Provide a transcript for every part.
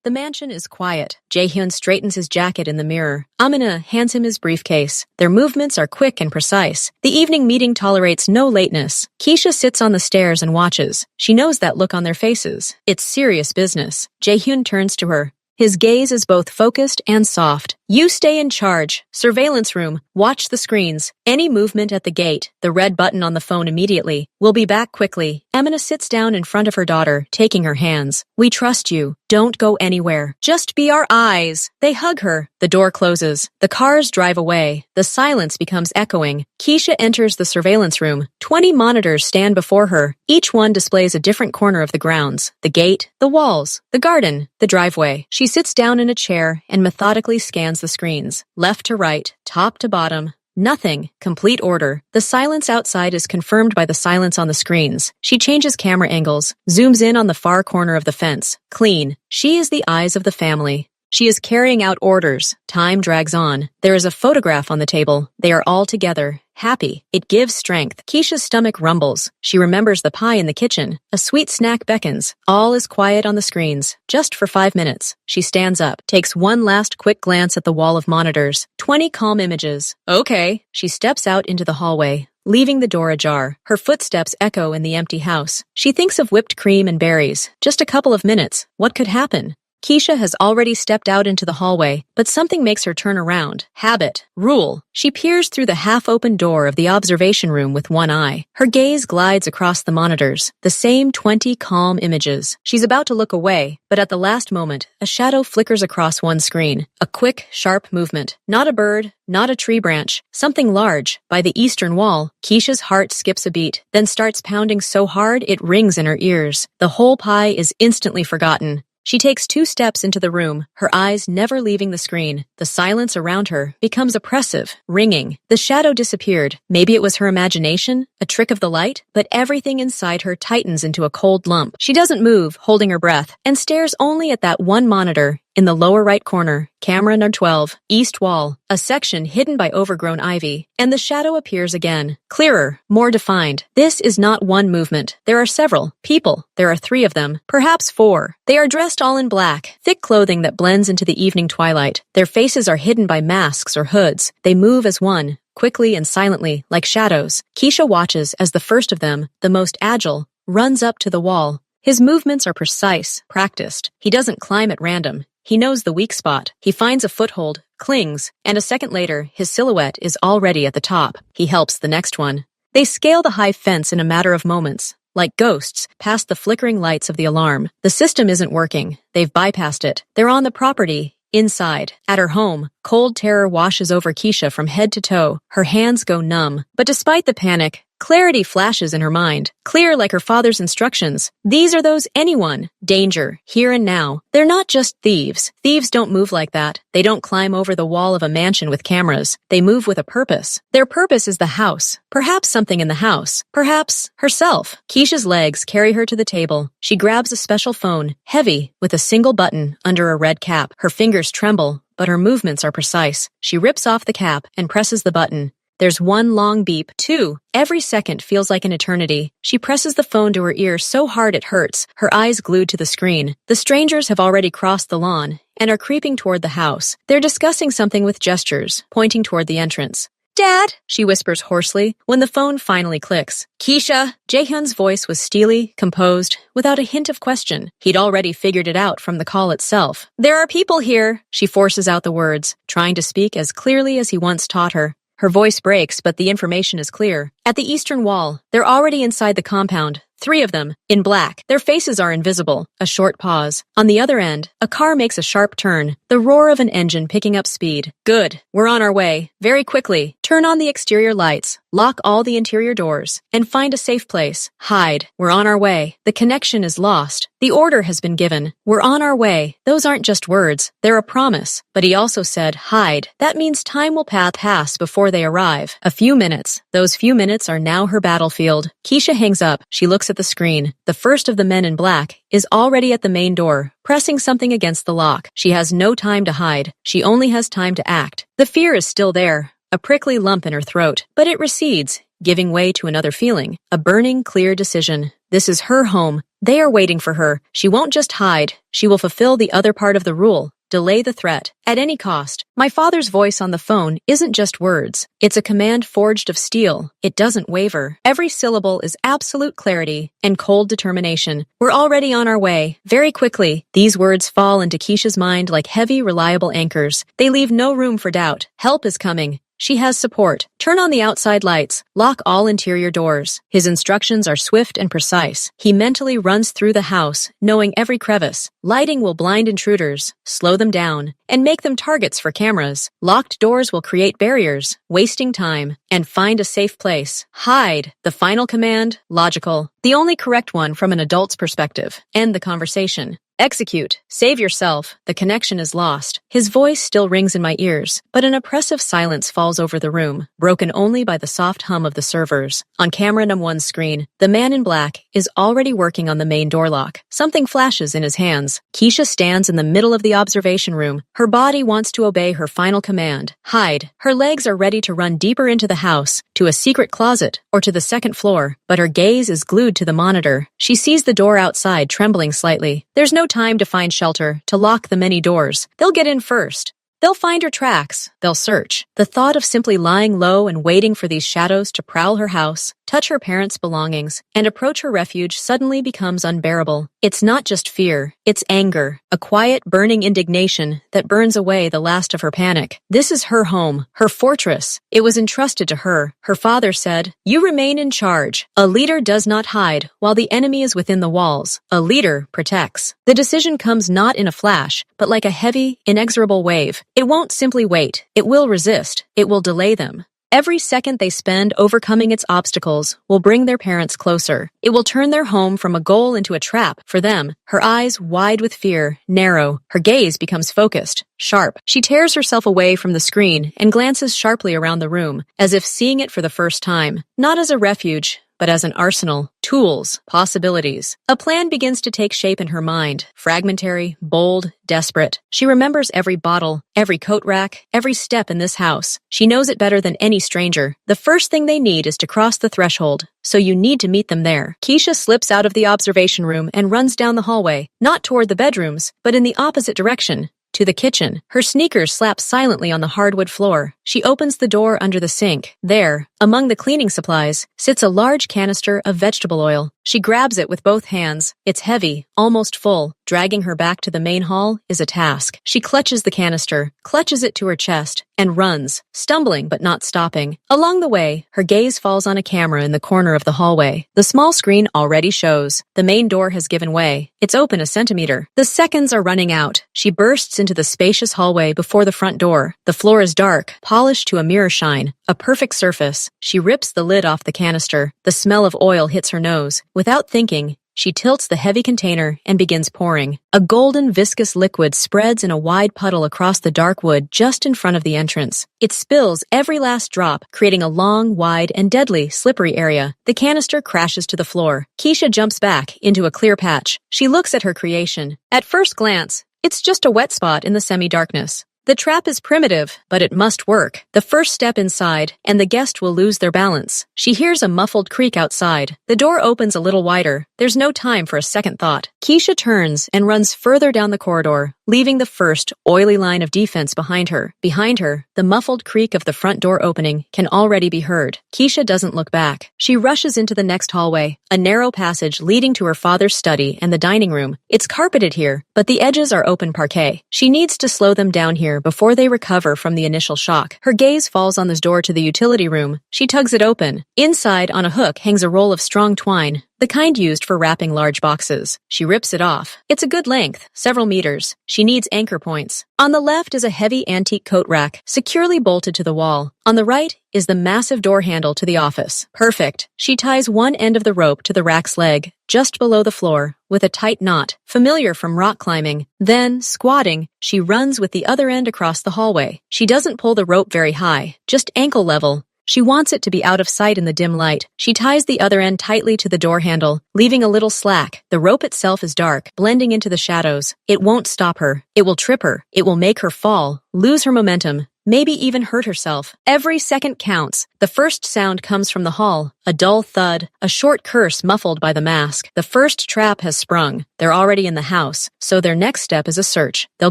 The mansion is quiet. Jaehyun straightens his jacket in the mirror. Amina hands him his briefcase. Their movements are quick and precise. The evening meeting tolerates no lateness. Keisha sits on the stairs and watches. She knows that look on their faces. It's serious business. Jaehyun turns to her. His gaze is both focused and soft. You stay in charge. Surveillance room. Watch the screens. Any movement at the gate. The red button on the phone immediately. We'll be back quickly. Amina sits down in front of her daughter, taking her hands. We trust you. Don't go anywhere. Just be our eyes. They hug her. The door closes. The cars drive away. The silence becomes echoing. Keisha enters the surveillance room. 20 monitors stand before her. Each one displays a different corner of the grounds. The gate, the walls, the garden, the driveway. She sits down in a chair and methodically scans the screens. Left to right, top to bottom. Nothing. Complete order. The silence outside is confirmed by the silence on the screens. She changes camera angles, zooms in on the far corner of the fence. Clean. She is the eyes of the family. She is carrying out orders. Time drags on. There is a photograph on the table. They are all together. Happy. It gives strength. Keisha's stomach rumbles. She remembers the pie in the kitchen. A sweet snack beckons. All is quiet on the screens. Just for 5 minutes. She stands up, takes one last quick glance at the wall of monitors. 20 calm images. Okay. She steps out into the hallway, leaving the door ajar. Her footsteps echo in the empty house. She thinks of whipped cream and berries. Just a couple of minutes. What could happen? Keisha has already stepped out into the hallway, but something makes her turn around. Habit. Rule. She peers through the half-open door of the observation room with one eye. Her gaze glides across the monitors. The same 20 calm images. She's about to look away, but at the last moment, a shadow flickers across one screen. A quick, sharp movement. Not a bird, not a tree branch. Something large. By the eastern wall, Keisha's heart skips a beat, then starts pounding so hard it rings in her ears. The whole pie is instantly forgotten. She takes 2 steps into the room, her eyes never leaving the screen. The silence around her becomes oppressive, ringing. The shadow disappeared. Maybe it was her imagination, a trick of the light, but everything inside her tightens into a cold lump. She doesn't move, holding her breath, and stares only at that one monitor. In the lower right corner, camera number 12, east wall, a section hidden by overgrown ivy, and the shadow appears again. Clearer, more defined. This is not one movement. There are several. People. There are 3 of them. Perhaps 4. They are dressed all in black, thick clothing that blends into the evening twilight. Their faces are hidden by masks or hoods. They move as one, quickly and silently, like shadows. Keisha watches as the first of them, the most agile, runs up to the wall. His movements are precise, practiced. He doesn't climb at random. He knows the weak spot. He finds a foothold, clings, and a second later, his silhouette is already at the top. He helps the next one. They scale the high fence in a matter of moments, like ghosts, past the flickering lights of the alarm. The system isn't working. They've bypassed it. They're on the property. Inside, at her home, cold terror washes over Keisha from head to toe. Her hands go numb. But despite the panic, clarity flashes in her mind, clear like her father's instructions. These are those anyone. Danger, here and now. They're not just thieves. Thieves don't move like that. They don't climb over the wall of a mansion with cameras. They move with a purpose. Their purpose is the house. Perhaps something in the house. Perhaps herself. Keisha's legs carry her to the table. She grabs a special phone, heavy, with a single button under a red cap. Her fingers tremble, but her movements are precise. She rips off the cap and presses the button. There's one long beep. 2. Every second feels like an eternity. She presses the phone to her ear so hard it hurts, her eyes glued to the screen. The strangers have already crossed the lawn and are creeping toward the house. They're discussing something with gestures, pointing toward the entrance. Dad, she whispers hoarsely when the phone finally clicks. Keisha! Jaehyun's voice was steely, composed, without a hint of question. He'd already figured it out from the call itself. There are people here. She forces out the words, trying to speak as clearly as he once taught her. Her voice breaks, but the information is clear. At the eastern wall, they're already inside the compound. 3 of them, in black. Their faces are invisible. A short pause. On the other end, a car makes a sharp turn. The roar of an engine picking up speed. Good. We're on our way. Very quickly. Turn on the exterior lights. Lock all the interior doors. And find a safe place. Hide. We're on our way. The connection is lost. The order has been given. We're on our way. Those aren't just words. They're a promise. But he also said, hide. That means time will pass before they arrive. A few minutes. Those few minutes are now her battlefield. Keisha hangs up. She looks at the screen. The first of the men in black is already at the main door, pressing something against the lock. She has no time to hide. She only has time to act. The fear is still there, a prickly lump in her throat, but it recedes, giving way to another feeling, a burning, clear decision. This is her home. They are waiting for her. She won't just hide. She will fulfill the other part of the rule. Delay the threat. At any cost. My father's voice on the phone isn't just words. It's a command forged of steel. It doesn't waver. Every syllable is absolute clarity and cold determination. We're already on our way. Very quickly, these words fall into Keisha's mind like heavy, reliable anchors. They leave no room for doubt. Help is coming. She has support. Turn on the outside lights. Lock all interior doors. His instructions are swift and precise. He mentally runs through the house, knowing every crevice. Lighting will blind intruders, slow them down, and make them targets for cameras. Locked doors will create barriers, wasting time. And find a safe place. Hide. The final command, logical. The only correct one from an adult's perspective. End the conversation. Execute. Save yourself. The connection is lost. His voice still rings in my ears, but an oppressive silence falls over the room, broken only by the soft hum of the servers. On camera #1's screen, the man in black is already working on the main door lock. Something flashes in his hands. Keisha stands in the middle of the observation room. Her body wants to obey her final command. Hide. Her legs are ready to run deeper into the house, to a secret closet, or to the second floor, but her gaze is glued to the monitor. She sees the door outside trembling slightly. There's no time to find shelter, to lock the many doors. They'll get in first. They'll find her tracks. They'll search. The thought of simply lying low and waiting for these shadows to prowl her house, touch her parents' belongings, and approach her refuge suddenly becomes unbearable. It's not just fear. It's anger, a quiet, burning indignation that burns away the last of her panic. This is her home, her fortress. It was entrusted to her. Her father said, "You remain in charge. A leader does not hide while the enemy is within the walls. A leader protects." The decision comes not in a flash, but like a heavy, inexorable wave. It won't simply wait. It will resist. It will delay them. Every second they spend overcoming its obstacles will bring their parents closer. It will turn their home from a goal into a trap for them. Her eyes, wide with fear, narrow. Her gaze becomes focused, sharp. She tears herself away from the screen and glances sharply around the room, as if seeing it for the first time. Not as a refuge, but as an arsenal, tools, possibilities. A plan begins to take shape in her mind, fragmentary, bold, desperate. She remembers every bottle, every coat rack, every step in this house. She knows it better than any stranger. The first thing they need is to cross the threshold, so you need to meet them there. Keisha slips out of the observation room and runs down the hallway, not toward the bedrooms, but in the opposite direction. To the kitchen. Her sneakers slap silently on the hardwood floor. She opens the door under the sink. There, among the cleaning supplies, sits a large canister of vegetable oil. She grabs it with both hands. It's heavy, almost full. Dragging her back to the main hall is a task. She clutches the canister, clutches it to her chest, and runs, stumbling but not stopping. Along the way, her gaze falls on a camera in the corner of the hallway. The small screen already shows. The main door has given way. It's open a centimeter. The seconds are running out. She bursts into the spacious hallway before the front door. The floor is dark, polished to a mirror shine, a perfect surface. She rips the lid off the canister. The smell of oil hits her nose. Without thinking, she tilts the heavy container and begins pouring. A golden, viscous liquid spreads in a wide puddle across the dark wood just in front of the entrance. It spills every last drop, creating a long, wide, and deadly, slippery area. The canister crashes to the floor. Keisha jumps back into a clear patch. She looks at her creation. At first glance, it's just a wet spot in the semi-darkness. The trap is primitive, but it must work. The first step inside, and the guest will lose their balance. She hears a muffled creak outside. The door opens a little wider. There's no time for a second thought. Keisha turns and runs further down the corridor, leaving the first, oily line of defense behind her. Behind her, the muffled creak of the front door opening can already be heard. Keisha doesn't look back. She rushes into the next hallway, a narrow passage leading to her father's study and the dining room. It's carpeted here, but the edges are open parquet. She needs to slow them down here before they recover from the initial shock. Her gaze falls on this door to the utility room. She tugs it open. Inside, on a hook, hangs a roll of strong twine, the kind used for wrapping large boxes. She rips it off. It's a good length, several meters. She needs anchor points. On the left is a heavy antique coat rack, securely bolted to the wall. On the right is the massive door handle to the office. Perfect. She ties one end of the rope to the rack's leg, just below the floor, with a tight knot, familiar from rock climbing. Then, squatting, she runs with the other end across the hallway. She doesn't pull the rope very high, just ankle level. She wants it to be out of sight in the dim light. She ties the other end tightly to the door handle, leaving a little slack. The rope itself is dark, blending into the shadows. It won't stop her. It will trip her. It will make her fall, lose her momentum, maybe even hurt herself. Every second counts. The first sound comes from the hall, a dull thud, a short curse muffled by the mask. The first trap has sprung. They're already in the house, so their next step is a search. They'll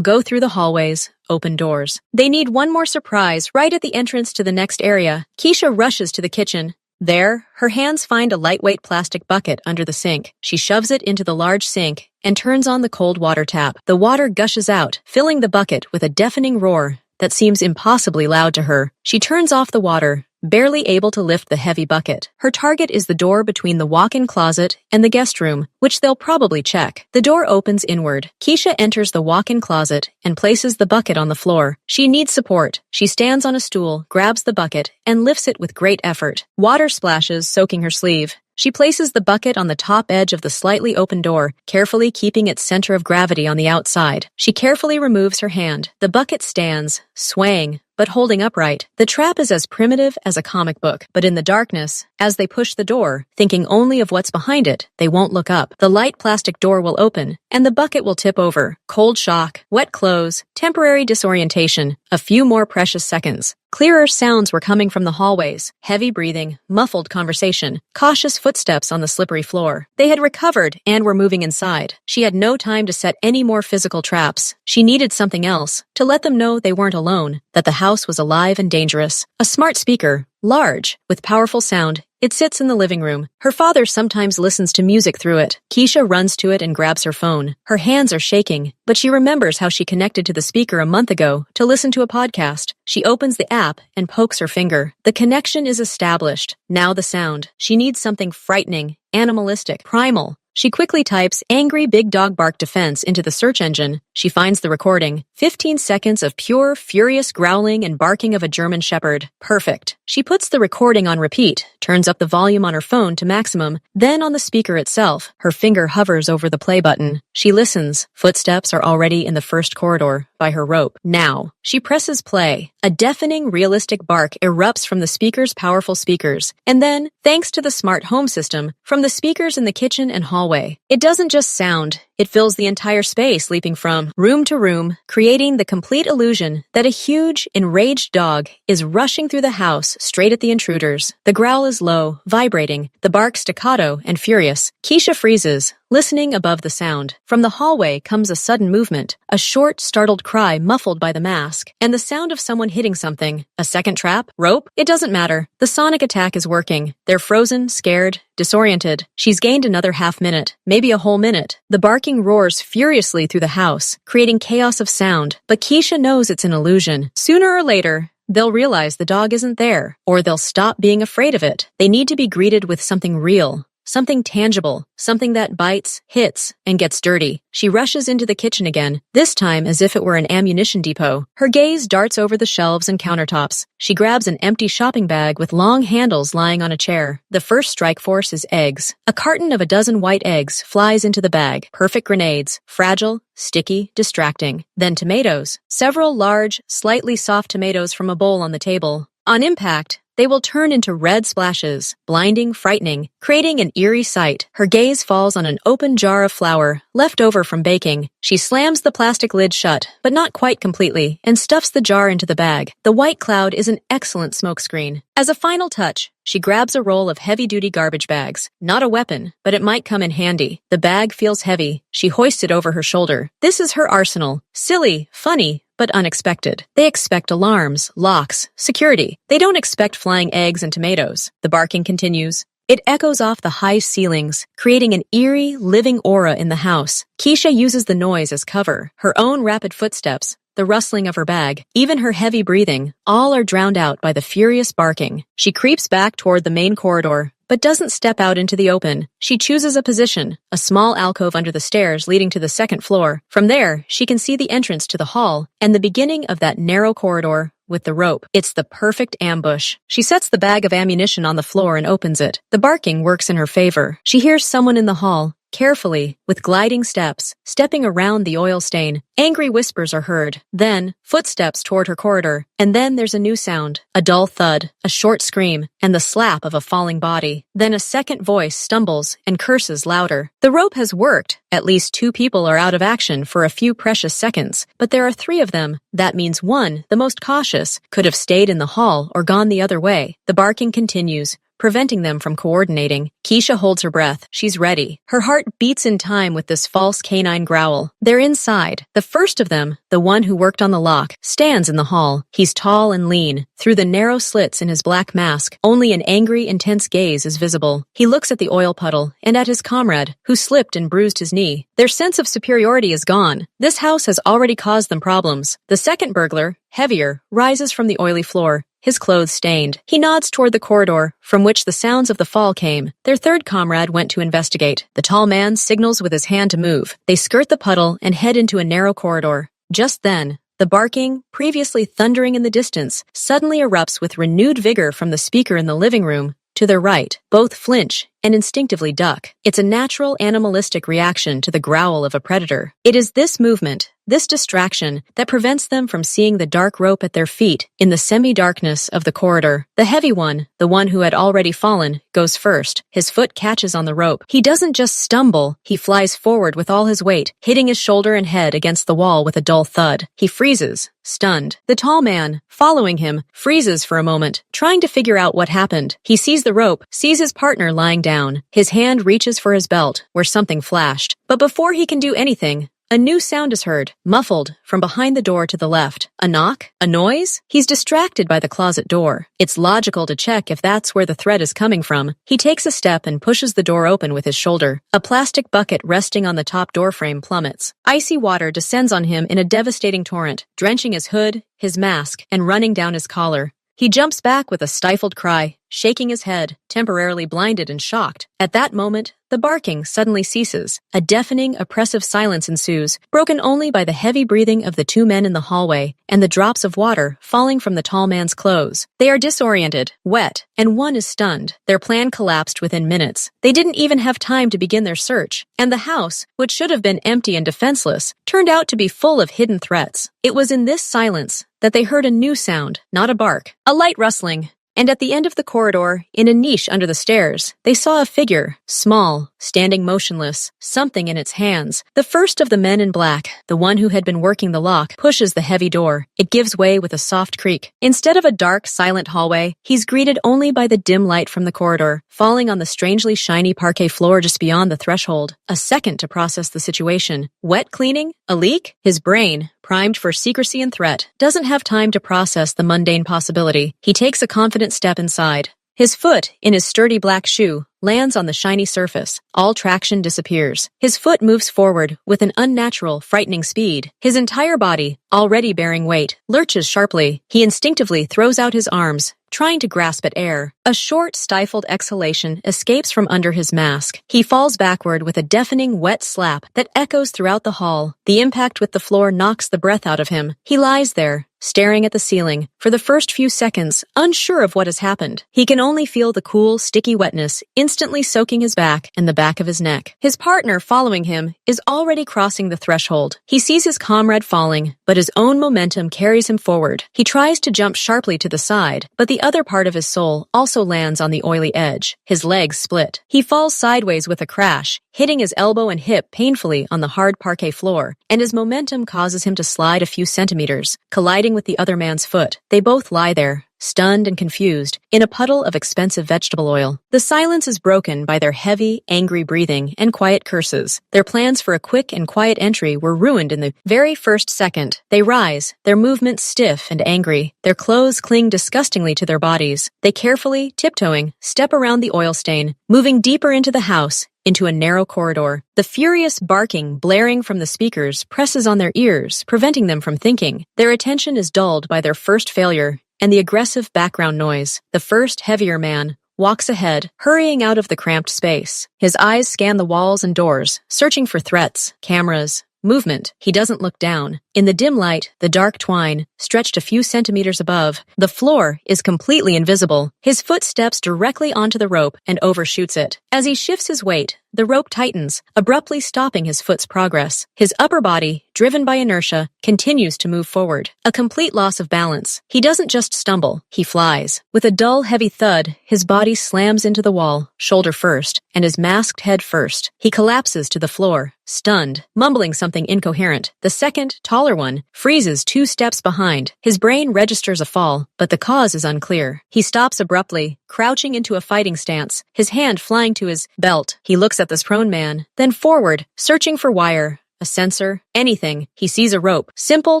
go through the hallways, open doors. They need one more surprise right at the entrance to the next area. Keisha rushes to the kitchen. There, her hands find a lightweight plastic bucket under the sink. She shoves it into the large sink and turns on the cold water tap. The water gushes out, filling the bucket with a deafening roar that seems impossibly loud to her. She turns off the water, barely able to lift the heavy bucket. Her target is the door between the walk-in closet and the guest room, which they'll probably check. The door opens inward. Keisha enters the walk-in closet and places the bucket on the floor. She needs support. She stands on a stool, grabs the bucket, and lifts it with great effort. Water splashes, soaking her sleeve. She places the bucket on the top edge of the slightly open door, carefully keeping its center of gravity on the outside. She carefully removes her hand. The bucket stands, swaying, but holding upright. The trap is as primitive as a comic book, but in the darkness, as they push the door, thinking only of what's behind it, they won't look up. The light plastic door will open, and the bucket will tip over. Cold shock, wet clothes, temporary disorientation, a few more precious seconds. Clearer sounds were coming from the hallways, heavy breathing, muffled conversation, cautious footsteps on the slippery floor. They had recovered and were moving inside. She had no time to set any more physical traps. She needed something else, to let them know they weren't alone, that the house was alive and dangerous. A smart speaker, large, with powerful sound. It sits in the living room. Her father sometimes listens to music through it. Keisha runs to it and grabs her phone. Her hands are shaking, but she remembers how she connected to the speaker a month ago to listen to a podcast. She opens the app and pokes her finger. The connection is established. Now the sound. She needs something frightening, animalistic, primal. She quickly types "angry big dog bark defense" into the search engine. She finds the recording. 15 seconds of pure, furious growling and barking of a German shepherd. Perfect. She puts the recording on repeat, turns up the volume on her phone to maximum, then on the speaker itself. Her finger hovers over the play button. She listens. Footsteps are already in the first corridor, by her rope. Now. She presses play. A deafening, realistic bark erupts from the speaker's powerful speakers. And then, thanks to the smart home system, from the speakers in the kitchen and hallway. It doesn't just sound. It fills the entire space, leaping from room to room, creating the complete illusion that a huge, enraged dog is rushing through the house straight at the intruders. The growl is low, vibrating, the bark staccato and furious. Keisha freezes, listening above the sound. From the hallway comes a sudden movement, a short, startled cry muffled by the mask, and the sound of someone hitting something. A second trap? Rope? It doesn't matter. The sonic attack is working. They're frozen, scared, disoriented. She's gained another half minute, maybe a whole minute. The barking roars furiously through the house, creating chaos of sound, but Keisha knows it's an illusion. Sooner or later, they'll realize the dog isn't there, or they'll stop being afraid of it. They need to be greeted with something real. Something tangible, something that bites, hits, and gets dirty. She rushes into the kitchen again, this time as if it were an ammunition depot. Her gaze darts over the shelves and countertops. She grabs an empty shopping bag with long handles lying on a chair. The first strike force is eggs. A carton of a dozen white eggs flies into the bag. Perfect grenades. Fragile, sticky, distracting. Then tomatoes. Several large, slightly soft tomatoes from a bowl on the table. On impact, they will turn into red splashes, blinding, frightening, creating an eerie sight. Her gaze falls on an open jar of flour, left over from baking. She slams the plastic lid shut, but not quite completely, and stuffs the jar into the bag. The white cloud is an excellent smokescreen. As a final touch, she grabs a roll of heavy-duty garbage bags. Not a weapon, but it might come in handy. The bag feels heavy. She hoists it over her shoulder. This is her arsenal. Silly, funny, but unexpected. They expect alarms, locks, security. They don't expect flying eggs and tomatoes. The barking continues. It echoes off the high ceilings, creating an eerie, living aura in the house. Keisha uses the noise as cover. Her own rapid footsteps, the rustling of her bag, even her heavy breathing, all are drowned out by the furious barking. She creeps back toward the main corridor, but doesn't step out into the open. She chooses a position, a small alcove under the stairs leading to the second floor. From there, she can see the entrance to the hall and the beginning of that narrow corridor with the rope. It's the perfect ambush. She sets the bag of ammunition on the floor and opens it. The barking works in her favor. She hears someone in the hall, carefully, with gliding steps, stepping around the oil stain. Angry whispers are heard. Then, footsteps toward her corridor. And then there's a new sound. A dull thud, a short scream, and the slap of a falling body. Then a second voice stumbles and curses louder. The rope has worked. At least 2 people are out of action for a few precious seconds, but there are 3 of them. That means one, the most cautious, could have stayed in the hall or gone the other way. The barking continues, preventing them from coordinating. Keisha holds her breath. She's ready. Her heart beats in time with this false canine growl. They're inside. The first of them, the one who worked on the lock, stands in the hall. He's tall and lean. Through the narrow slits in his black mask, only an angry, intense gaze is visible. He looks at the oil puddle and at his comrade, who slipped and bruised his knee. Their sense of superiority is gone. This house has already caused them problems. The second burglar, heavier, rises from the oily floor, his clothes stained. He nods toward the corridor, from which the sounds of the fall came. Their third comrade went to investigate. The tall man signals with his hand to move. They skirt the puddle and head into a narrow corridor. Just then, the barking, previously thundering in the distance, suddenly erupts with renewed vigor from the speaker in the living room. To their right, both flinch and instinctively duck. It's a natural animalistic reaction to the growl of a predator. It is this movement, this distraction, that prevents them from seeing the dark rope at their feet in the semi-darkness of the corridor. The heavy one, the one who had already fallen, goes first. His foot catches on the rope. He doesn't just stumble, he flies forward with all his weight, hitting his shoulder and head against the wall with a dull thud. He freezes, stunned. The tall man, following him, freezes for a moment, trying to figure out what happened. He sees the rope, sees his partner lying down. His hand reaches for his belt, where something flashed. But before he can do anything, a new sound is heard, muffled, from behind the door to the left. A knock? A noise? He's distracted by the closet door. It's logical to check if that's where the threat is coming from. He takes a step and pushes the door open with his shoulder. A plastic bucket resting on the top doorframe plummets. Icy water descends on him in a devastating torrent, drenching his hood, his mask, and running down his collar. He jumps back with a stifled cry, shaking his head, temporarily blinded and shocked. At that moment, the barking suddenly ceases. A deafening, oppressive silence ensues, broken only by the heavy breathing of the 2 men in the hallway and the drops of water falling from the tall man's clothes. They are disoriented, wet, and one is stunned. Their plan collapsed within minutes. They didn't even have time to begin their search, and the house, which should have been empty and defenseless, turned out to be full of hidden threats. It was in this silence that they heard a new sound, not a bark, a light rustling. And at the end of the corridor, in a niche under the stairs, they saw a figure, small, standing motionless, something in its hands. The first of the men in black, the one who had been working the lock, pushes the heavy door. It gives way with a soft creak. Instead of a dark, silent hallway, he's greeted only by the dim light from the corridor, falling on the strangely shiny parquet floor just beyond the threshold. A second to process the situation. Wet cleaning? A leak? His brain, primed for secrecy and threat, doesn't have time to process the mundane possibility. He takes a confident step inside. His foot, in his sturdy black shoe, lands on the shiny surface. All traction disappears. His foot moves forward with an unnatural, frightening speed. His entire body, already bearing weight, lurches sharply. He instinctively throws out his arms, trying to grasp at air. A short, stifled exhalation escapes from under his mask. He falls backward with a deafening, wet slap that echoes throughout the hall. The impact with the floor knocks the breath out of him. He lies there, staring at the ceiling, for the first few seconds, unsure of what has happened. He can only feel the cool, sticky wetness instantly soaking his back and the back of his neck. His partner, following him, is already crossing the threshold. He sees his comrade falling, but his own momentum carries him forward. He tries to jump sharply to the side, but the other part of his soul also lands on the oily edge. His legs split. He falls sideways with a crash, hitting his elbow and hip painfully on the hard parquet floor, and his momentum causes him to slide a few centimeters, colliding with the other man's foot. They both lie there, stunned and confused, in a puddle of expensive vegetable oil. The silence is broken by their heavy, angry breathing and quiet curses. Their plans for a quick and quiet entry were ruined in the very first second. They rise, their movements stiff and angry. Their clothes cling disgustingly to their bodies. They carefully, tiptoeing, step around the oil stain, moving deeper into the house, into a narrow corridor. The furious barking blaring from the speakers presses on their ears, preventing them from thinking. Their attention is dulled by their first failure and the aggressive background noise. The first, heavier man walks ahead, hurrying out of the cramped space. His eyes scan the walls and doors, searching for threats, cameras, movement. He doesn't look down. In the dim light, the dark twine, stretched a few centimeters above, the floor is completely invisible. His foot steps directly onto the rope and overshoots it. As he shifts his weight, the rope tightens, abruptly stopping his foot's progress. His upper body, driven by inertia, continues to move forward. A complete loss of balance. He doesn't just stumble, he flies. With a dull, heavy thud, his body slams into the wall, shoulder first, and his masked head first. He collapses to the floor, stunned, mumbling something incoherent. The second, taller one, freezes 2 steps behind. His brain registers a fall, but the cause is unclear. He stops abruptly, crouching into a fighting stance, his hand flying to his belt. He looks at this prone man, then forward, searching for wire, a sensor, anything. He sees a rope. Simple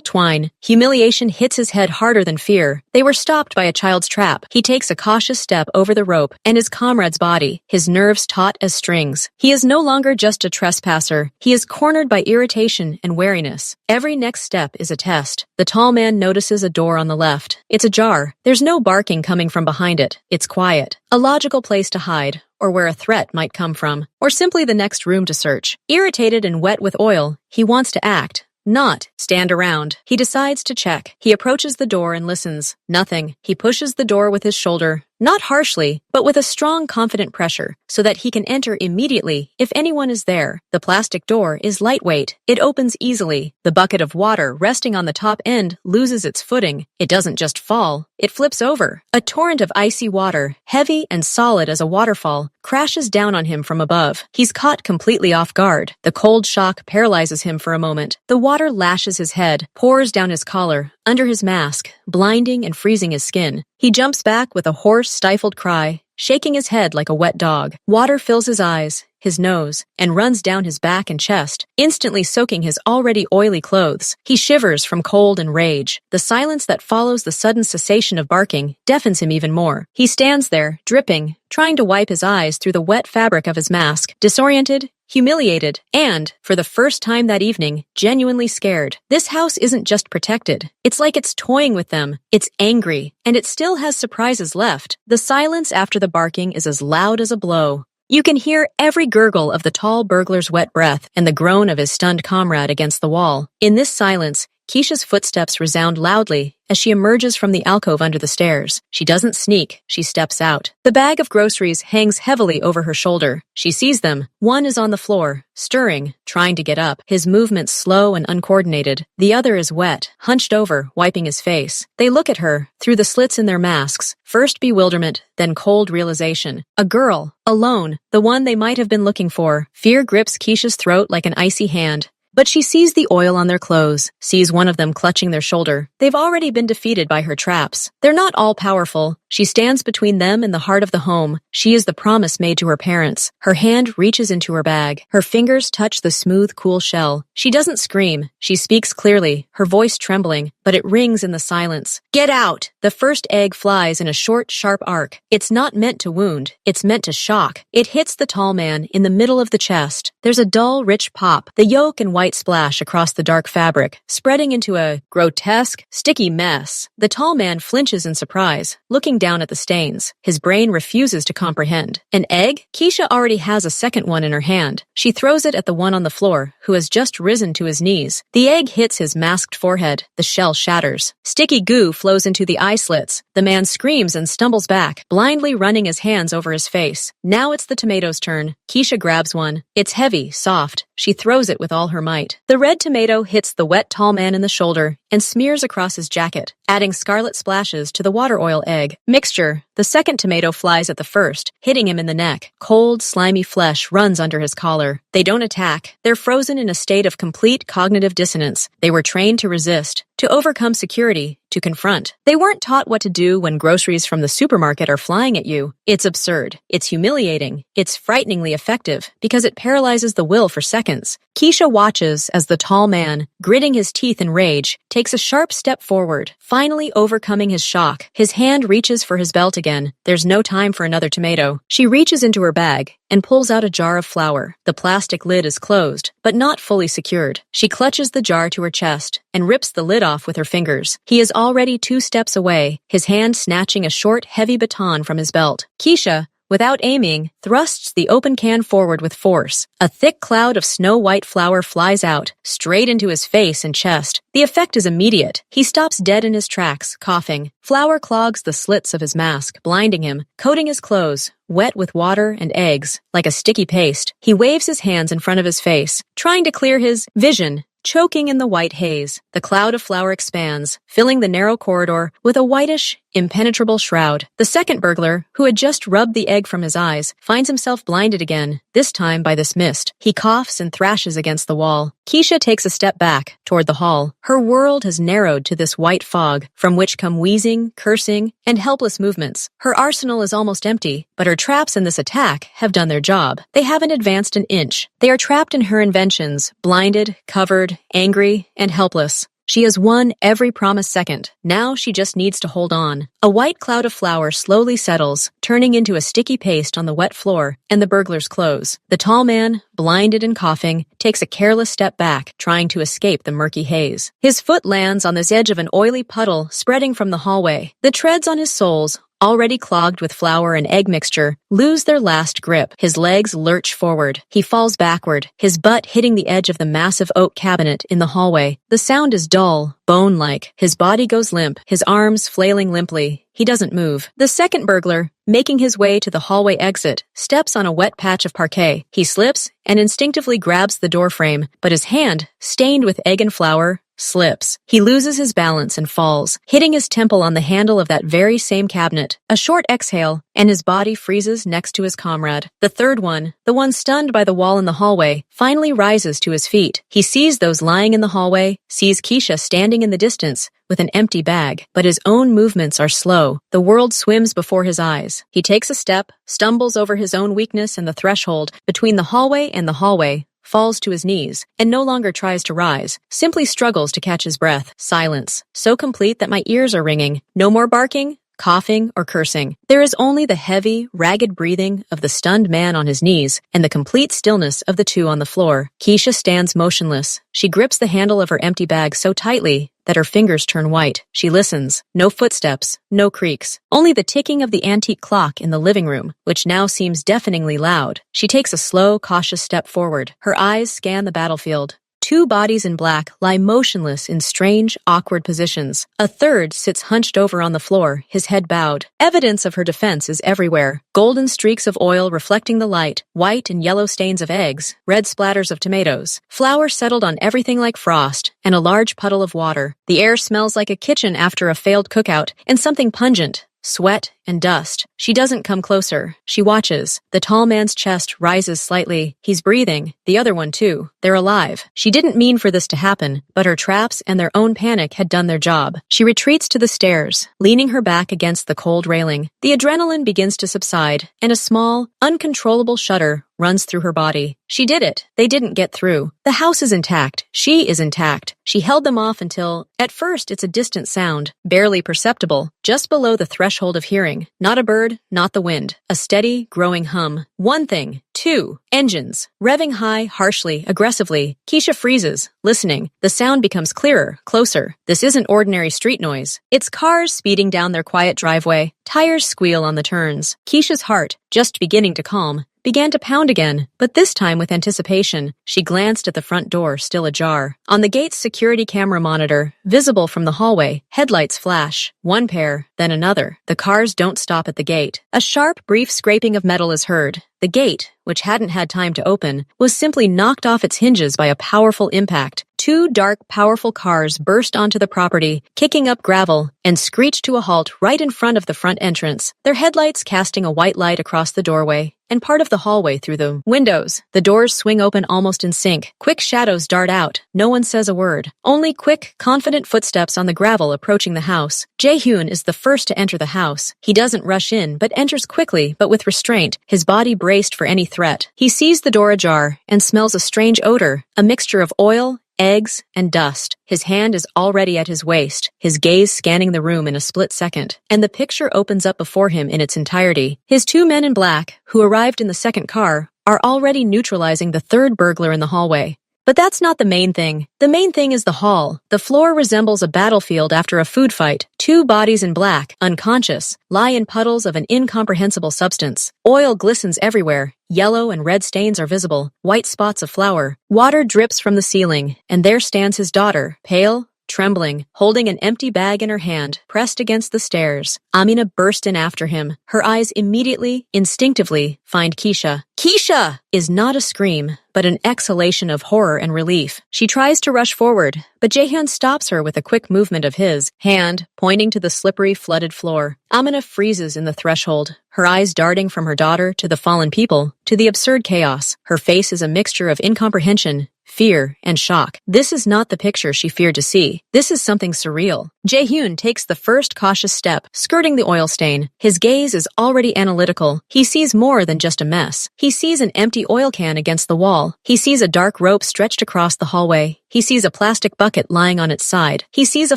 twine. Humiliation hits his head harder than fear. They were stopped by a child's trap. He takes a cautious step over the rope and his comrade's body, his nerves taut as strings. He is no longer just a trespasser. He is cornered by irritation and wariness. Every next step is a test. The tall man notices a door on the left. It's ajar. There's no barking coming from behind it. It's quiet. A logical place to hide, or where a threat might come from, or simply the next room to search. Irritated and wet with oil, he wants to act, not stand around. He decides to check. He approaches the door and listens. Nothing. He pushes the door with his shoulder, not harshly, but with a strong, confident pressure, so that he can enter immediately if anyone is there. The plastic door is lightweight. It opens easily. The bucket of water resting on the top end loses its footing. It doesn't just fall, it flips over. A torrent of icy water, heavy and solid as a waterfall, crashes down on him from above. He's caught completely off guard. The cold shock paralyzes him for a moment. The water lashes his head, pours down his collar, under his mask, blinding and freezing his skin. He jumps back with a hoarse, stifled cry, shaking his head like a wet dog. Water fills his eyes, his nose, and runs down his back and chest, instantly soaking his already oily clothes. He shivers from cold and rage. The silence that follows the sudden cessation of barking deafens him even more. He stands there, dripping, trying to wipe his eyes through the wet fabric of his mask, disoriented, humiliated, and, for the first time that evening, genuinely scared. This house isn't just protected. It's like it's toying with them. It's angry, and it still has surprises left. The silence after the barking is as loud as a blow. You can hear every gurgle of the tall burglar's wet breath and the groan of his stunned comrade against the wall. In this silence, Keisha's footsteps resound loudly as she emerges from the alcove under the stairs. She doesn't sneak, she steps out. The bag of groceries hangs heavily over her shoulder. She sees them. One is on the floor, stirring, trying to get up, his movements slow and uncoordinated. The other is wet, hunched over, wiping his face. They look at her, through the slits in their masks. First bewilderment, then cold realization. A girl, alone, the one they might have been looking for. Fear grips Keisha's throat like an icy hand. But she sees the oil on their clothes, sees one of them clutching their shoulder. They've already been defeated by her traps. They're not all powerful. She stands between them and the heart of the home. She is the promise made to her parents. Her hand reaches into her bag. Her fingers touch the smooth, cool shell. She doesn't scream. She speaks clearly, her voice trembling, but it rings in the silence. Get out! The first egg flies in a short, sharp arc. It's not meant to wound. It's meant to shock. It hits the tall man in the middle of the chest. There's a dull, rich pop. The yolk and white splash across the dark fabric, spreading into a grotesque, sticky mess. The tall man flinches in surprise, looking down at the stains. His brain refuses to comprehend. An egg? Keisha already has a second one in her hand. She throws it at the one on the floor, who has just risen to his knees. The egg hits his masked forehead. The shell shatters. Sticky goo flows into the eye slits. The man screams and stumbles back, blindly running his hands over his face. Now it's the tomato's turn. Keisha grabs one. It's heavy, soft. She throws it with all her might. The red tomato hits the wet tall man in the shoulder and smears across his jacket, adding scarlet splashes to the water oil egg mixture. The second tomato flies at the first, hitting him in the neck. Cold, slimy flesh runs under his collar. They don't attack. They're frozen in a state of complete cognitive dissonance. They were trained to resist, to overcome security, to confront. They weren't taught what to do when groceries from the supermarket are flying at you. It's absurd. It's humiliating. It's frighteningly effective because it paralyzes the will for seconds. Keisha watches as the tall man, gritting his teeth in rage, takes a sharp step forward, finally overcoming his shock. His hand reaches for his belt again. There's no time for another tomato. She reaches into her bag and pulls out a jar of flour. The plastic lid is closed, but not fully secured. She clutches the jar to her chest and rips the lid off with her fingers. He is already 2 steps away, his hand snatching a short, heavy baton from his belt. Keisha, Without aiming, thrusts the open can forward with force. A thick cloud of snow-white flour flies out, straight into his face and chest. The effect is immediate. He stops dead in his tracks, coughing. Flour clogs the slits of his mask, blinding him, coating his clothes, wet with water and eggs, like a sticky paste. He waves his hands in front of his face, trying to clear his vision. Choking in the white haze, the cloud of flour expands, filling the narrow corridor with a whitish, impenetrable shroud. The second burglar, who had just rubbed the egg from his eyes, finds himself blinded again, this time by this mist. He coughs and thrashes against the wall. Keisha takes a step back, toward the hall. Her world has narrowed to this white fog, from which come wheezing, cursing, and helpless movements. Her arsenal is almost empty, but her traps in this attack have done their job. They haven't advanced an inch. They are trapped in her inventions, blinded, covered, angry, and helpless. She has won every promised second. Now she just needs to hold on. A white cloud of flour slowly settles, turning into a sticky paste on the wet floor, and the burglars close. The tall man, blinded and coughing, takes a careless step back, trying to escape the murky haze. His foot lands on this edge of an oily puddle spreading from the hallway. The treads on his soles, already clogged with flour and egg mixture, lose their last grip. His legs lurch forward. He falls backward, his butt hitting the edge of the massive oak cabinet in the hallway. The sound is dull, bone-like. His body goes limp, his arms flailing limply. He doesn't move. The second burglar, making his way to the hallway exit, steps on a wet patch of parquet. He slips and instinctively grabs the doorframe, but his hand, stained with egg and flour, slips. He loses his balance and falls, hitting his temple on the handle of that very same cabinet. A short exhale, and his body freezes next to his comrade. The third one, the one stunned by the wall in the hallway, finally rises to his feet. He sees those lying in the hallway, sees Keisha standing in the distance with an empty bag, but his own movements are slow. The world swims before his eyes. He takes a step, stumbles over his own weakness and the threshold between the hallway and the hallway, falls to his knees, and no longer tries to rise, simply struggles to catch his breath. Silence, so complete that my ears are ringing. No more barking, coughing, or cursing. There is only the heavy, ragged breathing of the stunned man on his knees and the complete stillness of the two on the floor. Keisha stands motionless. She grips the handle of her empty bag so tightly that her fingers turn white. She listens. No footsteps, no creaks. Only the ticking of the antique clock in the living room, which now seems deafeningly loud. She takes a slow, cautious step forward. Her eyes scan the battlefield. Two bodies in black lie motionless in strange, awkward positions. A third sits hunched over on the floor, his head bowed. Evidence of her defense is everywhere. Golden streaks of oil reflecting the light, white and yellow stains of eggs, red splatters of tomatoes. Flour settled on everything like frost, and a large puddle of water. The air smells like a kitchen after a failed cookout, and something pungent. Sweat and dust. She doesn't come closer. She watches. The tall man's chest rises slightly. He's breathing. The other one, too. They're alive. She didn't mean for this to happen, but her traps and their own panic had done their job. She retreats to the stairs, leaning her back against the cold railing. The adrenaline begins to subside, and a small, uncontrollable shudder runs through her body. She did it. They didn't get through. The house is intact. She is intact. She held them off until, at first, it's a distant sound, barely perceptible, just below the threshold of hearing. Not a bird, not the wind. A steady, growing hum. One thing. Two. Engines. Revving high, harshly, aggressively. Keisha freezes, listening. The sound becomes clearer, closer. This isn't ordinary street noise. It's cars speeding down their quiet driveway. Tires squeal on the turns. Keisha's heart, just beginning to calm, began to pound again, but this time with anticipation. She glanced at the front door, still ajar. On the gate's security camera monitor, visible from the hallway, headlights flash. One pair, then another. The cars don't stop at the gate. A sharp, brief scraping of metal is heard. The gate, which hadn't had time to open, was simply knocked off its hinges by a powerful impact. Two dark, powerful cars burst onto the property, kicking up gravel, and screeched to a halt right in front of the front entrance, their headlights casting a white light across the doorway and part of the hallway through the windows. The doors swing open almost in sync. Quick shadows dart out. No one says a word. Only quick, confident footsteps on the gravel approaching the house. Jae-hyun is the first to enter the house. He doesn't rush in, but enters quickly, but with restraint, his body braced for any threat. He sees the door ajar and smells a strange odor, a mixture of oil, eggs, and dust. His hand is already at his waist, his gaze scanning the room in a split second, and the picture opens up before him in its entirety. His two men in black, who arrived in the second car, are already neutralizing the third burglar in the hallway. But that's not the main thing. The main thing is the hall. The floor resembles a battlefield after a food fight. Two bodies in black, unconscious, lie in puddles of an incomprehensible substance. Oil glistens everywhere. Yellow and red stains are visible, white spots of flour. Water drips from the ceiling, and there stands his daughter, pale, trembling, holding an empty bag in her hand, pressed against the stairs. Amina burst in after him. Her eyes immediately, instinctively, find Keisha. Keisha! Is not a scream, but an exhalation of horror and relief. She tries to rush forward, but Jaehyun stops her with a quick movement of his hand, pointing to the slippery, flooded floor. Amina freezes in the threshold, her eyes darting from her daughter to the fallen people, to the absurd chaos. Her face is a mixture of incomprehension, fear, and shock. This is not the picture she feared to see. This is something surreal. Jaehyun takes the first cautious step, skirting the oil stain. His gaze is already analytical. He sees more than just a mess. He sees an empty oil can against the wall. He sees a dark rope stretched across the hallway. He sees a plastic bucket lying on its side. He sees a